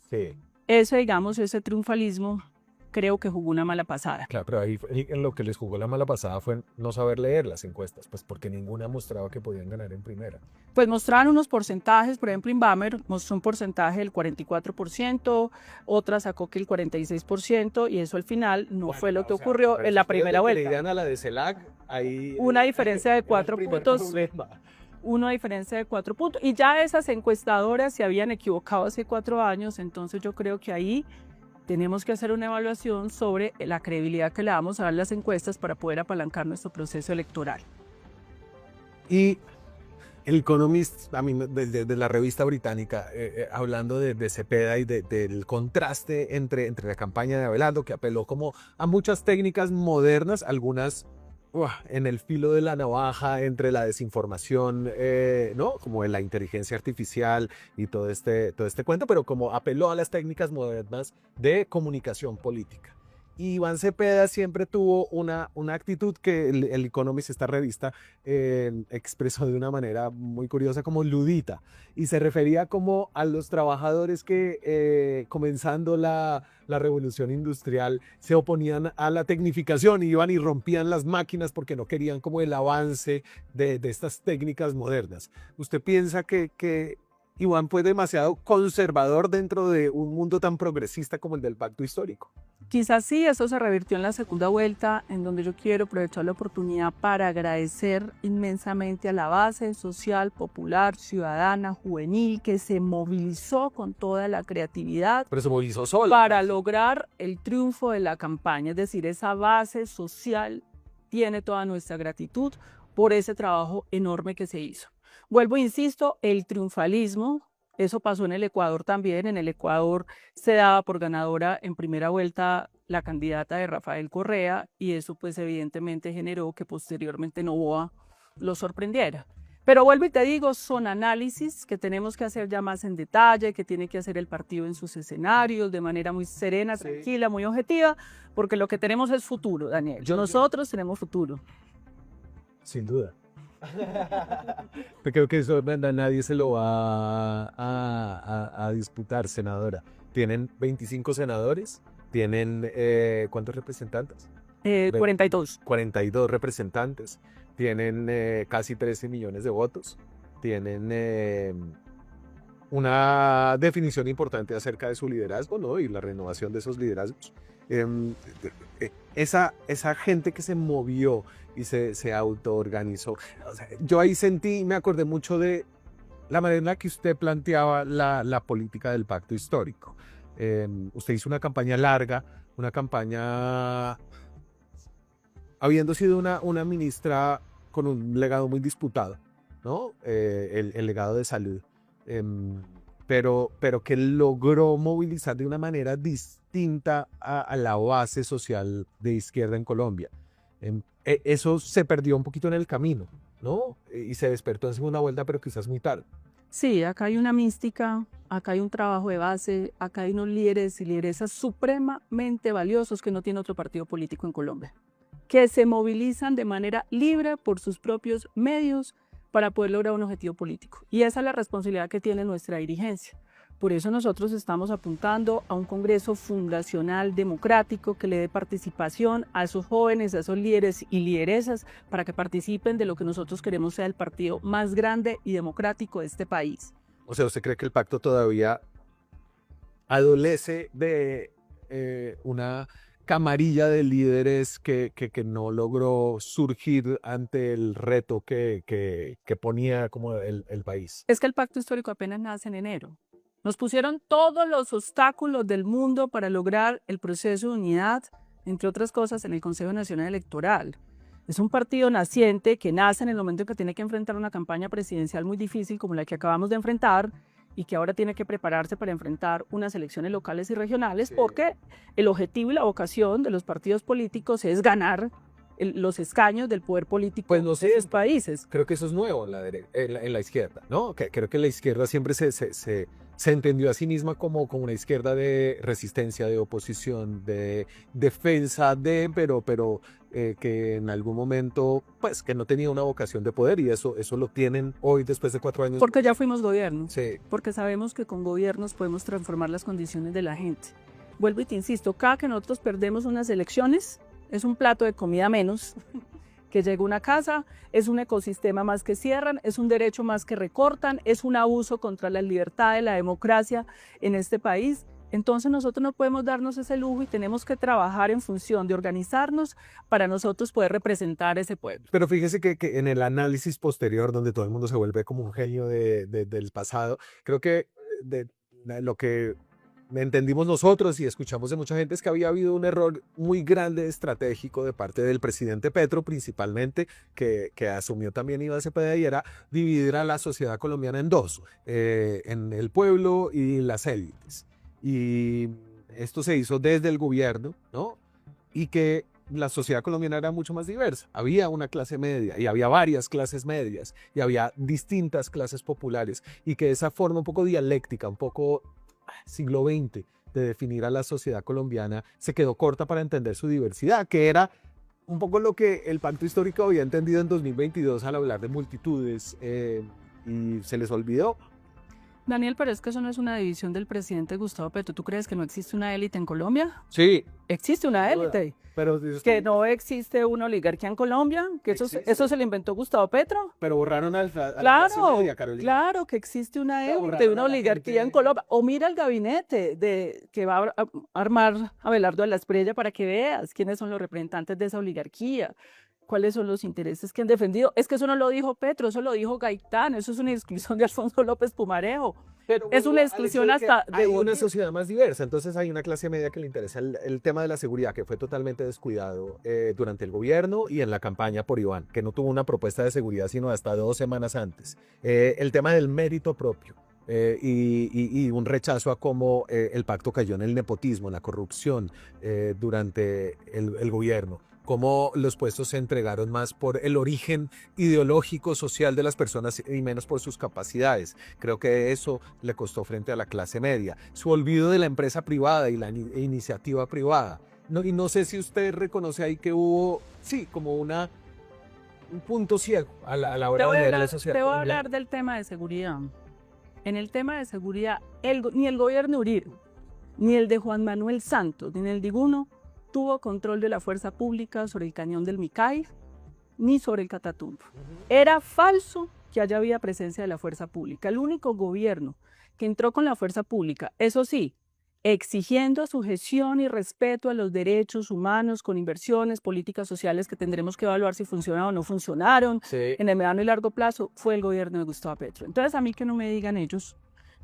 Sí. Ese triunfalismo creo que jugó una mala pasada. Claro, pero ahí en lo que les jugó la mala pasada fue no saber leer las encuestas, pues porque ninguna mostraba que podían ganar en primera. Pues mostraron unos porcentajes, por ejemplo, Inbamer mostró un porcentaje del 44%, otra sacó que el 46%, y eso al final no fue lo que ocurrió en la primera vuelta. Le a la de CELAC, ahí una diferencia de 4 puntos. Una diferencia de 4 puntos. Y ya esas encuestadoras se habían equivocado hace 4 años, entonces yo creo que ahí tenemos que hacer una evaluación sobre la credibilidad que le damos a dar las encuestas para poder apalancar nuestro proceso electoral. Y el Economist, a mí, de la revista británica, hablando de Cepeda y del contraste entre la campaña de Abelardo, que apeló como a muchas técnicas modernas, algunas en el filo de la navaja, entre la desinformación, ¿no? Como en la inteligencia artificial y todo este cuento, pero como apeló a las técnicas modernas de comunicación política. Y Iván Cepeda siempre tuvo una actitud que el Economist, esta revista, expresó de una manera muy curiosa como ludita, y se refería como a los trabajadores que comenzando la revolución industrial se oponían a la tecnificación, y iban y rompían las máquinas porque no querían como el avance de estas técnicas modernas. ¿Usted piensa que Iván fue demasiado conservador dentro de un mundo tan progresista como el del pacto histórico? Quizás sí, eso se revirtió en la segunda vuelta, en donde yo quiero aprovechar la oportunidad para agradecer inmensamente a la base social, popular, ciudadana, juvenil, que se movilizó con toda la creatividad. Pero se movilizó sola. Para lograr el triunfo de la campaña. Es decir, esa base social tiene toda nuestra gratitud por ese trabajo enorme que se hizo. Vuelvo, insisto, el triunfalismo. Eso pasó en el Ecuador también. En el Ecuador se daba por ganadora en primera vuelta la candidata de Rafael Correa, y eso pues evidentemente generó que posteriormente Noboa lo sorprendiera. Pero vuelvo y te digo, son análisis que tenemos que hacer ya más en detalle, que tiene que hacer el partido en sus escenarios de manera muy serena, tranquila, muy objetiva, porque lo que tenemos es futuro, Daniel. Nosotros tenemos futuro. Sin duda. Creo que eso nadie se lo va a a disputar, senadora. Tienen 25 senadores, tienen ¿cuántos representantes? 42. 42 representantes, tienen casi 13 millones de votos, tienen una definición importante acerca de su liderazgo, ¿no? Y la renovación de esos liderazgos. Esa gente que se movió y se autoorganizó. O sea, yo ahí sentí, me acordé mucho de la manera en la que usted planteaba la política del pacto histórico. Usted hizo una campaña larga, una campaña habiendo sido una ministra con un legado muy disputado, ¿no? El legado de salud. Pero que logró movilizar de una manera distinta a la base social de izquierda en Colombia. Eso se perdió un poquito en el camino, ¿no? Y se despertó en segunda vuelta, pero quizás muy tarde. Sí, acá hay una mística, acá hay un trabajo de base, acá hay unos líderes y lideresas supremamente valiosos que no tiene otro partido político en Colombia, que se movilizan de manera libre por sus propios medios para poder lograr un objetivo político. Y esa es la responsabilidad que tiene nuestra dirigencia. Por eso nosotros estamos apuntando a un Congreso fundacional democrático que le dé participación a esos jóvenes, a esos líderes y lideresas para que participen de lo que nosotros queremos sea el partido más grande y democrático de este país. O sea, ¿usted cree que el pacto todavía adolece de una camarilla de líderes que no logró surgir ante el reto que ponía como el país? Es que el pacto histórico apenas nace en enero. Nos pusieron todos los obstáculos del mundo para lograr el proceso de unidad, entre otras cosas, en el Consejo Nacional Electoral. Es un partido naciente que nace en el momento en que tiene que enfrentar una campaña presidencial muy difícil como la que acabamos de enfrentar y que ahora tiene que prepararse para enfrentar unas elecciones locales y regionales, porque el objetivo y la vocación de los partidos políticos es ganar los escaños del poder político Pues no sé, de esos países. Creo que eso es nuevo en la izquierda, ¿no? Creo que la izquierda siempre se entendió a sí misma como una izquierda de resistencia, de oposición, de defensa pero que en algún momento, pues, que no tenía una vocación de poder, y eso lo tienen hoy después de 4 años. Porque ya fuimos gobierno, Sí. porque sabemos que con gobiernos podemos transformar las condiciones de la gente. Vuelvo y te insisto, cada que nosotros perdemos unas elecciones, es un plato de comida menos que llega a una casa, es un ecosistema más que cierran, es un derecho más que recortan, es un abuso contra la libertad de la democracia en este país. Entonces nosotros no podemos darnos ese lujo y tenemos que trabajar en función de organizarnos para nosotros poder representar ese pueblo. Pero fíjese que en el análisis posterior, donde todo el mundo se vuelve como un genio del pasado, creo que lo que entendimos nosotros y escuchamos de mucha gente es que había habido un error muy grande estratégico de parte del presidente Petro, principalmente, que asumió también Iván Cepeda, y era dividir a la sociedad colombiana en dos, en el pueblo y las élites. Y esto se hizo desde el gobierno, ¿no? Y que la sociedad colombiana era mucho más diversa. Había una clase media y había varias clases medias y había distintas clases populares, y que esa forma un poco dialéctica, un poco siglo XX de definir a la sociedad colombiana se quedó corta para entender su diversidad, que era un poco lo que el pacto histórico había entendido en 2022 al hablar de multitudes, y se les olvidó. Daniel, pero es que eso no es una división del presidente Gustavo Petro. ¿Tú crees que no existe una élite en Colombia? Sí. Existe una élite. Pero que no existe una oligarquía en Colombia, que eso se lo inventó Gustavo Petro. Pero borraron a la clase media, Carolina. Claro que existe una élite, borraron una a la oligarquía gente. en Colombia. O mira el gabinete que va a armar Abelardo de la Espriella para que veas quiénes son los representantes de esa oligarquía, cuáles son los intereses que han defendido. Es que eso no lo dijo Petro, eso lo dijo Gaitán, eso es una exclusión de Alfonso López Pumarejo. Pero Es una exclusión hasta de hay una Bolívar. sociedad más diversa, entonces hay una clase media que le interesa el tema de la seguridad, que fue totalmente descuidado durante el gobierno y en la campaña por Iván, que no tuvo una propuesta de seguridad sino hasta 2 semanas antes. El tema del mérito propio. Y un rechazo a cómo el pacto cayó en el nepotismo, en la corrupción durante el gobierno, cómo los puestos se entregaron más por el origen ideológico, social de las personas y menos por sus capacidades. Creo que eso le costó frente a la clase media. Su olvido de la empresa privada y la iniciativa privada. Y no sé si usted reconoce ahí que hubo, sí, como un punto ciego a la hora de ver a la sociedad Te voy a colombiana. hablar del tema de seguridad. en el tema de seguridad, ni el gobierno Uribe, ni el de Juan Manuel Santos, ni el de ninguno tuvo control de la fuerza pública sobre el cañón del Micay, ni sobre el Catatumbo. Era falso que haya habido presencia de la fuerza pública. El único gobierno que entró con la fuerza pública, eso sí, exigiendo sujeción y respeto a los derechos humanos con inversiones, políticas sociales que tendremos que evaluar si funcionaron o no funcionaron en el mediano y largo plazo, fue el gobierno de Gustavo Petro. Entonces, a mí que no me digan ellos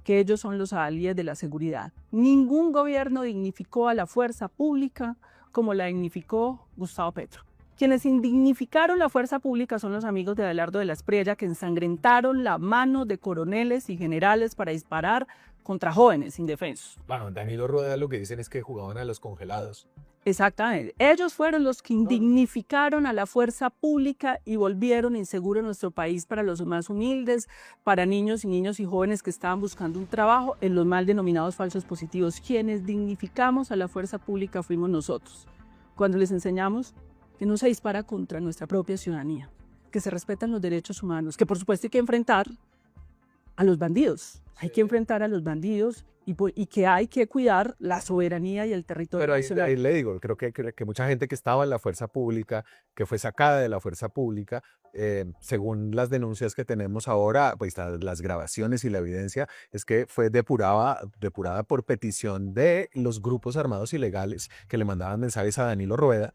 que ellos son los alíes de la seguridad. Ningún gobierno dignificó a la fuerza pública como la dignificó Gustavo Petro. Quienes indignificaron la fuerza pública son los amigos de Abelardo de la Espriella, que ensangrentaron la mano de coroneles y generales para disparar contra jóvenes indefensos. Bueno, Danilo Rueda lo que dicen es que jugaban a los congelados. Exactamente. Ellos fueron los que indignificaron a la fuerza pública y volvieron inseguro nuestro país para los más humildes, para niños y jóvenes que estaban buscando un trabajo en los mal denominados falsos positivos. Quienes dignificamos a la fuerza pública fuimos nosotros, cuando les enseñamos que no se dispara contra nuestra propia ciudadanía, que se respetan los derechos humanos, que por supuesto hay que enfrentar a los bandidos. Hay que enfrentar a los bandidos y que hay que cuidar la soberanía y el territorio Pero nacional. ahí le digo, creo que mucha gente que estaba en la fuerza pública, que fue sacada de la fuerza pública, según las denuncias que tenemos ahora, pues las grabaciones y la evidencia, es que fue depurada por petición de los grupos armados ilegales que le mandaban mensajes a Danilo Rueda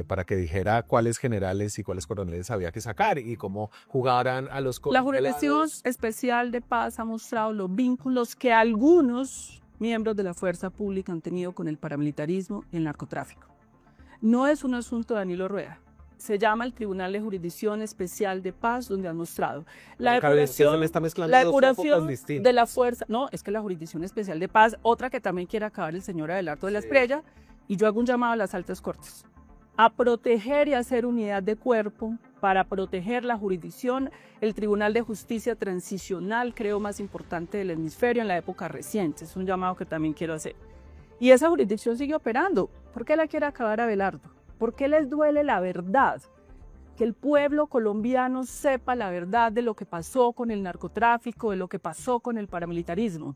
para que dijera cuáles generales y cuáles coroneles había que sacar y cómo jugaran a los La Jurisdicción Especial de Paz ha mostrado los vínculos que algunos miembros de la fuerza pública han tenido con el paramilitarismo y el narcotráfico. No es un asunto de Danilo Rueda. Se llama el Tribunal de Jurisdicción Especial de Paz, donde han mostrado la depuración de la fuerza. No, es que la Jurisdicción Especial de Paz, otra que también quiere acabar el señor Abelardo de la Espriella, y yo hago un llamado a las altas cortes a proteger y hacer unidad de cuerpo para proteger la jurisdicción, el Tribunal de Justicia Transicional, creo más importante del hemisferio en la época reciente. Es un llamado que también quiero hacer. Y esa jurisdicción sigue operando. ¿Por qué la quiere acabar Abelardo? ¿Por qué les duele la verdad? Que el pueblo colombiano sepa la verdad de lo que pasó con el narcotráfico, de lo que pasó con el paramilitarismo.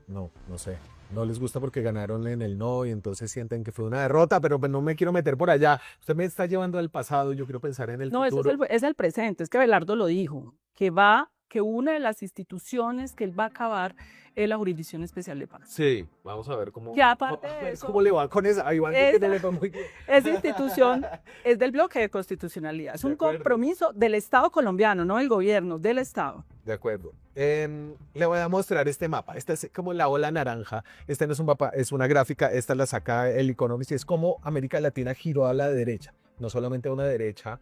No sé. No les gusta porque ganaron en el no y entonces sienten que fue una derrota, pero no me quiero meter por allá. Usted me está llevando al pasado, yo quiero pensar en el futuro. No, es el presente. Es que Abelardo lo dijo, que una de las instituciones que él va a acabar es la Jurisdicción Especial de Paz. Sí, vamos a ver cómo, que aparte de eso, cómo le va con esa. Esa institución es del bloque de constitucionalidad. Es un compromiso del Estado colombiano, no del gobierno, del Estado. De acuerdo. Le voy a mostrar este mapa. Esta es como la ola naranja. Este no es un mapa, es una gráfica. Esta la saca el Economist. Es como América Latina giró a la derecha. No solamente a una derecha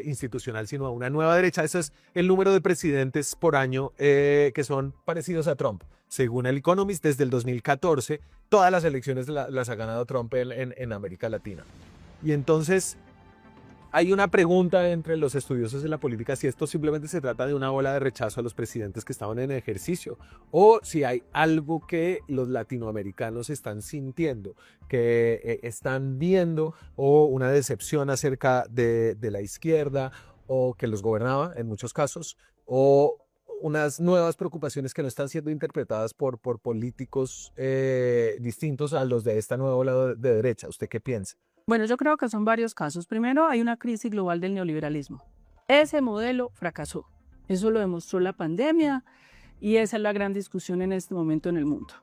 institucional, sino a una nueva derecha. Eso es el número de presidentes por año que son parecidos a Trump. Según el Economist, desde el 2014, todas las elecciones las ha ganado Trump en América Latina. Y entonces hay una pregunta entre los estudiosos de la política si esto simplemente se trata de una ola de rechazo a los presidentes que estaban en ejercicio o si hay algo que los latinoamericanos están sintiendo, que están viendo, o una decepción acerca de la izquierda o que los gobernaba en muchos casos, o unas nuevas preocupaciones que no están siendo interpretadas por políticos distintos a los de esta nueva ola de derecha. ¿Usted qué piensa? Bueno, yo creo que son varios casos. Primero, hay una crisis global del neoliberalismo. Ese modelo fracasó. Eso lo demostró la pandemia y esa es la gran discusión en este momento en el mundo.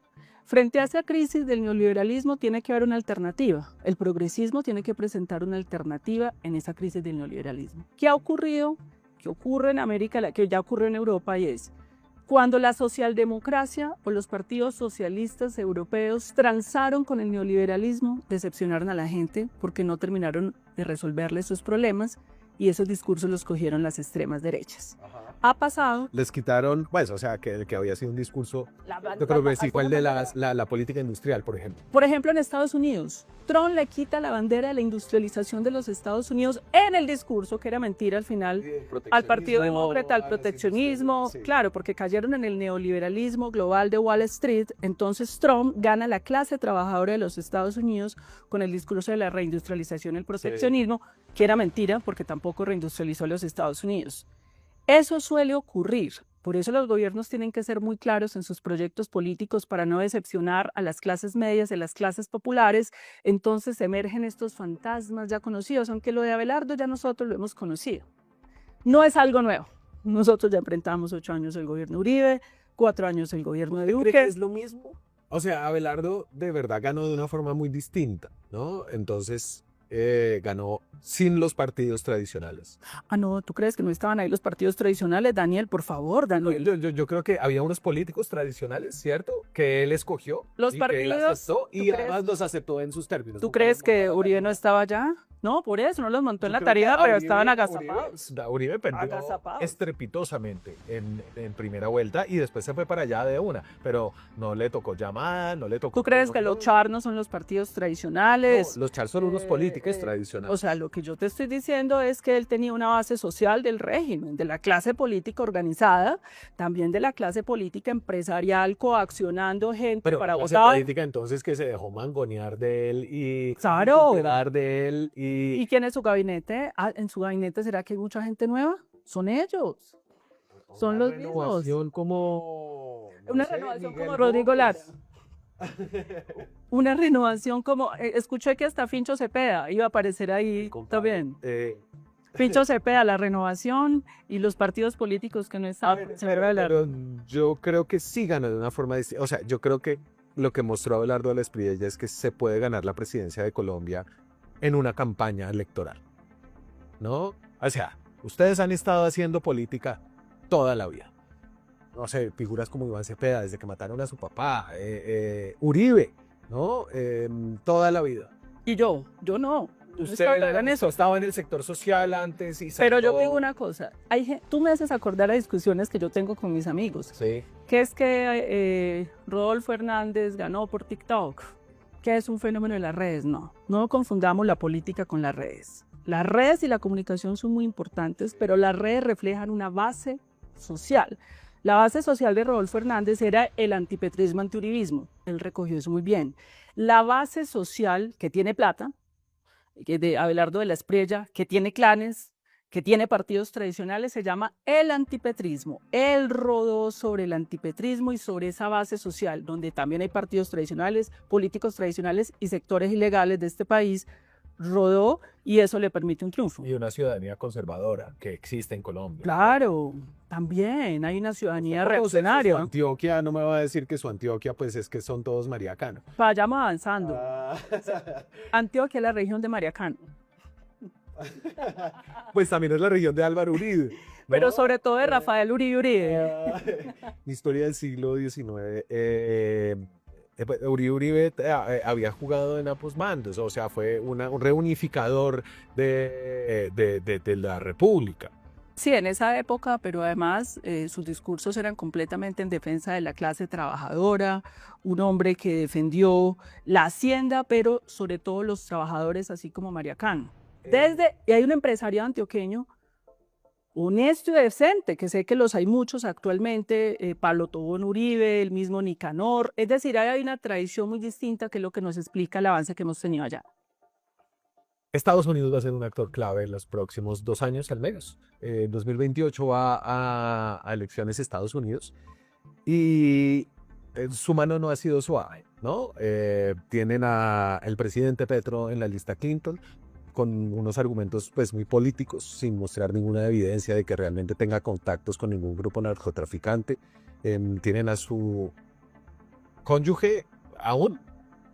Frente a esa crisis del neoliberalismo tiene que haber una alternativa. El progresismo tiene que presentar una alternativa en esa crisis del neoliberalismo. ¿Qué ha ocurrido? ¿Qué ocurre en América, que ya ocurrió en Europa? Y es cuando la socialdemocracia o los partidos socialistas europeos transaron con el neoliberalismo, decepcionaron a la gente porque no terminaron de resolverle sus problemas y esos discursos los cogieron las extremas derechas. Ha pasado. Les quitaron, pues, o sea, que había sido un discurso, yo creo que sí, fue el de la política industrial, por ejemplo. Por ejemplo, en Estados Unidos, Trump le quita la bandera de la industrialización de los Estados Unidos en el discurso, que era mentira al final, al Partido Demócrata, al proteccionismo, sí. Claro, porque cayeron en el neoliberalismo global de Wall Street. Entonces Trump gana la clase trabajadora de los Estados Unidos con el discurso de la reindustrialización y el proteccionismo, sí, que era mentira porque tampoco reindustrializó los Estados Unidos. Eso suele ocurrir Por eso los gobiernos tienen que ser muy claros en sus proyectos políticos para no decepcionar a las clases medias y a las clases populares. Entonces emergen estos fantasmas ya conocidos, aunque lo de Abelardo ya nosotros lo hemos conocido. No es algo nuevo. Nosotros ya enfrentamos 8 años el gobierno Uribe, 4 años el gobierno de ¿Cree que Duque. es lo mismo? O sea, Abelardo de verdad ganó de una forma muy distinta, ¿no? Entonces ganó sin los partidos tradicionales. Ah, no, ¿tú crees que no estaban ahí los partidos tradicionales? Daniel, por favor, Daniel. Yo creo que había unos políticos tradicionales, ¿cierto? Que él escogió Los y que él partidos, aceptó y ¿tú además los aceptó en sus términos. ¿Tú Nunca crees los que montó en la Uribe no tarima. estaba allá? No, por eso, no los montó en Yo la creo que tarima, pero Uribe- estaban agazapados. Uribe perdió Agazapados. estrepitosamente en primera vuelta y después se fue para allá de una, pero no le tocó llamar, no le tocó... ¿Tú crees que los char no son los partidos tradicionales? No, los char son unos políticos O tradicionales. sea, lo que yo te estoy diciendo es que él tenía una base social del régimen, de la clase política organizada, también de la clase política empresarial coaccionando gente Pero para la clase votar. política entonces que se dejó mangonear de él y Claro. cuidar de él ¿Y quién es su gabinete? Ah, ¿en su gabinete será que hay mucha gente nueva? Son ellos. Son Una los mismos. renovación como... no Una sé, renovación Miguel como Rodrigo Lara. Bocas. Una renovación como... escuché que hasta Fincho Cepeda iba a aparecer ahí también. Fincho Cepeda, la renovación y los partidos políticos que no estaban. Pero yo creo que sí ganó de una forma distinta. O sea, yo creo que lo que mostró Abelardo de la Espriella es que se puede ganar la presidencia de Colombia en una campaña electoral, ¿no? O sea, ustedes han estado haciendo política toda la vida. No sé, figuras como Iván Cepeda, desde que mataron a su papá, Uribe, ¿no? Toda la vida. Y yo no. Usted estaba en el sector social antes y Pero yo sacó- digo una cosa, tú me haces acordar a discusiones que yo tengo con mis amigos, Sí. que es que Rodolfo Hernández ganó por TikTok, que es un fenómeno de las redes. No confundamos la política con las redes. Las redes y la comunicación son muy importantes, pero las redes reflejan una base social. La base social de Rodolfo Hernández era el antipetrismo, antiuribismo. Él recogió eso muy bien. La base social que tiene plata, que de Abelardo de la Espriella, que tiene clanes, que tiene partidos tradicionales, se llama el antipetrismo. Él rodó sobre el antipetrismo y sobre esa base social, donde también hay partidos tradicionales, políticos tradicionales y sectores ilegales de este país, rodó y eso le permite un triunfo. Y una ciudadanía conservadora que existe en Colombia. Claro, también hay una ciudadanía Su reaccionaria. Antioquia, no me va a decir que su Antioquia, pues es que son todos mariacanos. Vayamos avanzando. Antioquia es la región de Mariacán, Pues también es la región de Álvaro Uribe. ¿no? pero sobre todo de Rafael Uribe Uribe. Mi historia del siglo XIX. Uribe había jugado en ambos bandos, o sea, fue un reunificador de la República. Sí, en esa época, pero además sus discursos eran completamente en defensa de la clase trabajadora, un hombre que defendió la hacienda, pero sobre todo los trabajadores, así como Mariacán. Y hay un empresario antioqueño honesto y decente, que sé que los hay muchos actualmente, Pablo Tobón Uribe, el mismo Nicanor, es decir, hay una tradición muy distinta que es lo que nos explica el avance que hemos tenido allá. Estados Unidos va a ser un actor clave en los próximos 2 años al menos. En 2028 va a elecciones Estados Unidos y su mano no ha sido suave, ¿no? Tienen al presidente Petro en la lista Clinton con unos argumentos pues muy políticos, sin mostrar ninguna evidencia de que realmente tenga contactos con ningún grupo narcotraficante. Tienen a su cónyuge aún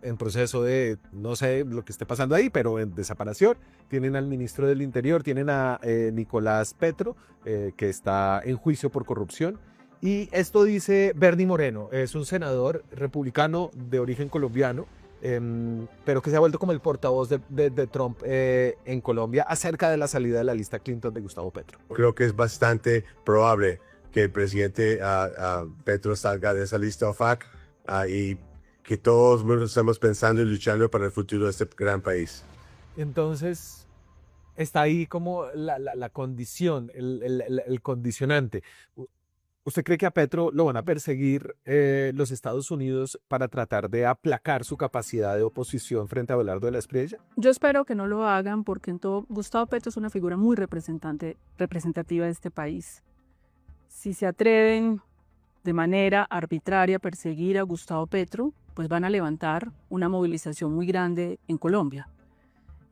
en proceso de, no sé lo que esté pasando ahí, pero en desaparición. Tienen al ministro del Interior, tienen a Nicolás Petro, que está en juicio por corrupción. Y esto dice Bernie Moreno, es un senador republicano de origen colombiano, pero que se ha vuelto como el portavoz de Trump en Colombia acerca de la salida de la lista Clinton de Gustavo Petro. Creo que es bastante probable que el presidente Petro salga de esa lista OFAC y que todos estamos pensando y luchando para el futuro de este gran país. Entonces, está ahí como la condición, el condicionante. ¿Usted cree que a Petro lo van a perseguir los Estados Unidos para tratar de aplacar su capacidad de oposición frente a Abelardo de la Espriella? Yo espero que no lo hagan porque Gustavo Petro es una figura muy representativa de este país. si se atreven de manera arbitraria a perseguir a Gustavo Petro, pues van a levantar una movilización muy grande en Colombia.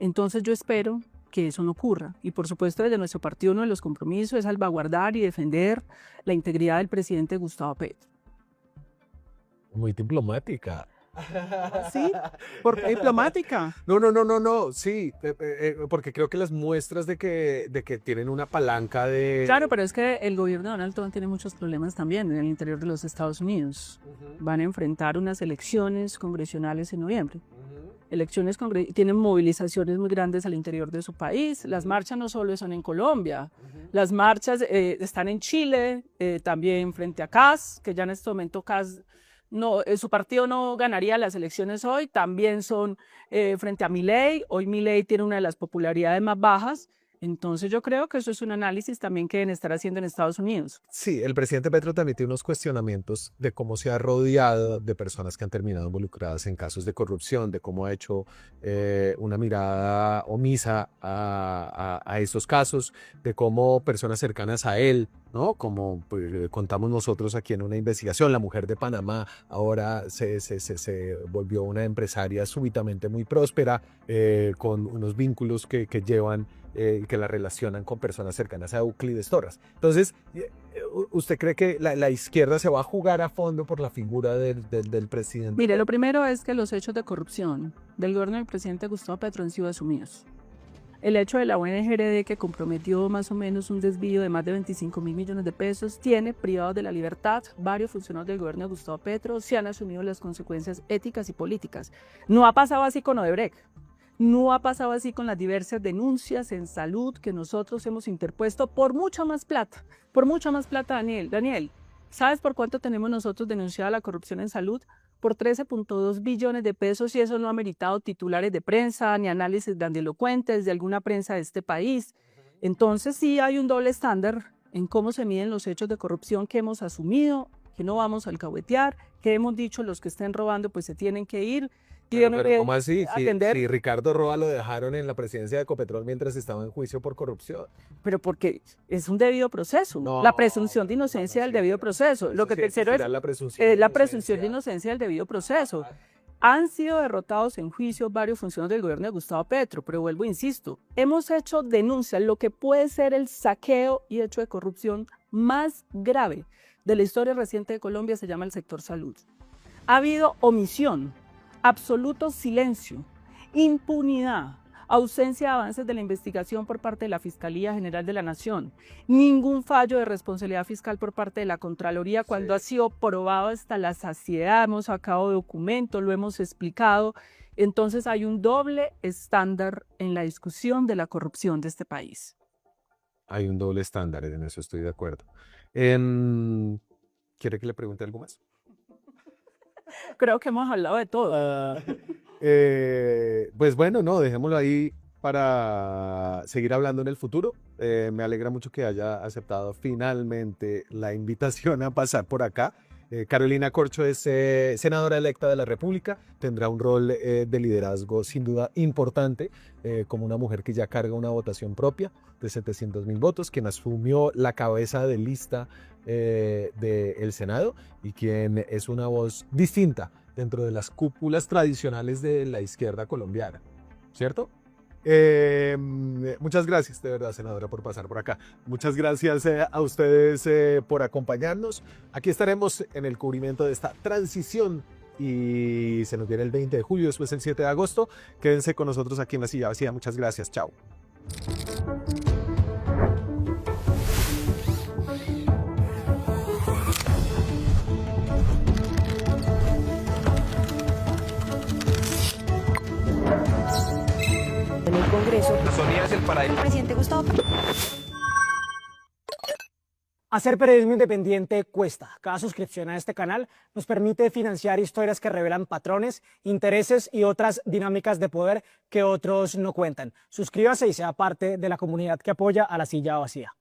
Entonces yo espero que eso no ocurra. Y por supuesto desde nuestro partido uno de los compromisos es salvaguardar y defender la integridad del presidente Gustavo Petro. Muy diplomática. ¿Sí? ¿Por qué diplomática? No, sí, porque creo que las muestras de que tienen una palanca de... Claro, pero es que el gobierno de Donald Trump tiene muchos problemas también en el interior de los Estados Unidos. Van a enfrentar unas elecciones congresionales en noviembre. Tienen movilizaciones muy grandes al interior de su país. Las marchas no solo son en Colombia, las marchas están en Chile, también frente a CAS, que ya en este momento CAS, no, su partido no ganaría las elecciones hoy, también son frente a Milei. Hoy Milei tiene una de las popularidades más bajas. Entonces yo creo que eso es un análisis también que deben estar haciendo en Estados Unidos. Sí, el presidente Petro también tiene unos cuestionamientos de cómo se ha rodeado de personas que han terminado involucradas en casos de corrupción, de cómo ha hecho una mirada omisa a estos casos, de cómo personas cercanas a él, ¿no? Como pues, contamos nosotros aquí en una investigación, la mujer de Panamá ahora se volvió una empresaria súbitamente muy próspera, con unos vínculos que llevan que la relacionan con personas cercanas a Euclides Torres. Entonces, ¿usted cree que la izquierda se va a jugar a fondo por la figura del presidente? Mire, lo primero es que los hechos de corrupción del gobierno del presidente Gustavo Petro han sido asumidos. El hecho de la ONG que comprometió más o menos un desvío de más de 25.000 millones de pesos tiene privados de la libertad varios funcionarios del gobierno de Gustavo Petro. Se han asumido las consecuencias éticas y políticas. No ha pasado así con Odebrecht. No ha pasado así con las diversas denuncias en salud que nosotros hemos interpuesto por mucha más plata, Daniel. Daniel, ¿sabes por cuánto tenemos nosotros denunciada la corrupción en salud? Por 13.2 billones de pesos, y eso no ha meritado titulares de prensa ni análisis grandilocuentes de alguna prensa de este país. Entonces sí hay un doble estándar en cómo se miden los hechos de corrupción que hemos asumido, que no vamos a alcahuetear, que hemos dicho los que estén robando pues se tienen que ir. Pero ¿cómo así? Si Ricardo Roa lo dejaron en la presidencia de Ecopetrol mientras estaba en juicio por corrupción. Pero porque es un debido proceso, No, la presunción de inocencia del debido proceso. Lo que tercero es la presunción de inocencia del debido proceso. Han sido derrotados en juicio varios funcionarios del gobierno de Gustavo Petro, pero vuelvo e insisto, hemos hecho denuncias, lo que puede ser el saqueo y hecho de corrupción más grave de la historia reciente de Colombia se llama el sector salud. Ha habido omisión, absoluto silencio, impunidad, ausencia de avances de la investigación por parte de la Fiscalía General de la Nación, ningún fallo de responsabilidad fiscal por parte de la Contraloría cuando ha sido probado hasta la saciedad, hemos sacado documentos, lo hemos explicado. Entonces hay un doble estándar en la discusión de la corrupción de este país. Hay un doble estándar, en eso estoy de acuerdo. ¿Quiere que le pregunte algo más? Creo que hemos hablado de todo. Pues bueno, no, dejémoslo ahí para seguir hablando en el futuro. Me alegra mucho que haya aceptado finalmente la invitación a pasar por acá. Carolina Corcho es senadora electa de la República, tendrá un rol de liderazgo sin duda importante, como una mujer que ya carga una votación propia de 700.000 votos, quien asumió la cabeza de lista del Senado y quien es una voz distinta dentro de las cúpulas tradicionales de la izquierda colombiana, ¿cierto? Muchas gracias de verdad, senadora, por pasar por acá. Muchas gracias a ustedes por acompañarnos. Aquí estaremos en el cubrimiento de esta transición y se nos viene el 20 de julio, después el 7 de agosto. Quédense con nosotros aquí en La Silla Vacía. Muchas gracias. Chao. En el Congreso, el presidente Gustavo Petro. Hacer periodismo independiente cuesta. Cada suscripción a este canal nos permite financiar historias que revelan patrones, intereses y otras dinámicas de poder que otros no cuentan. Suscríbase y sea parte de la comunidad que apoya a La Silla Vacía.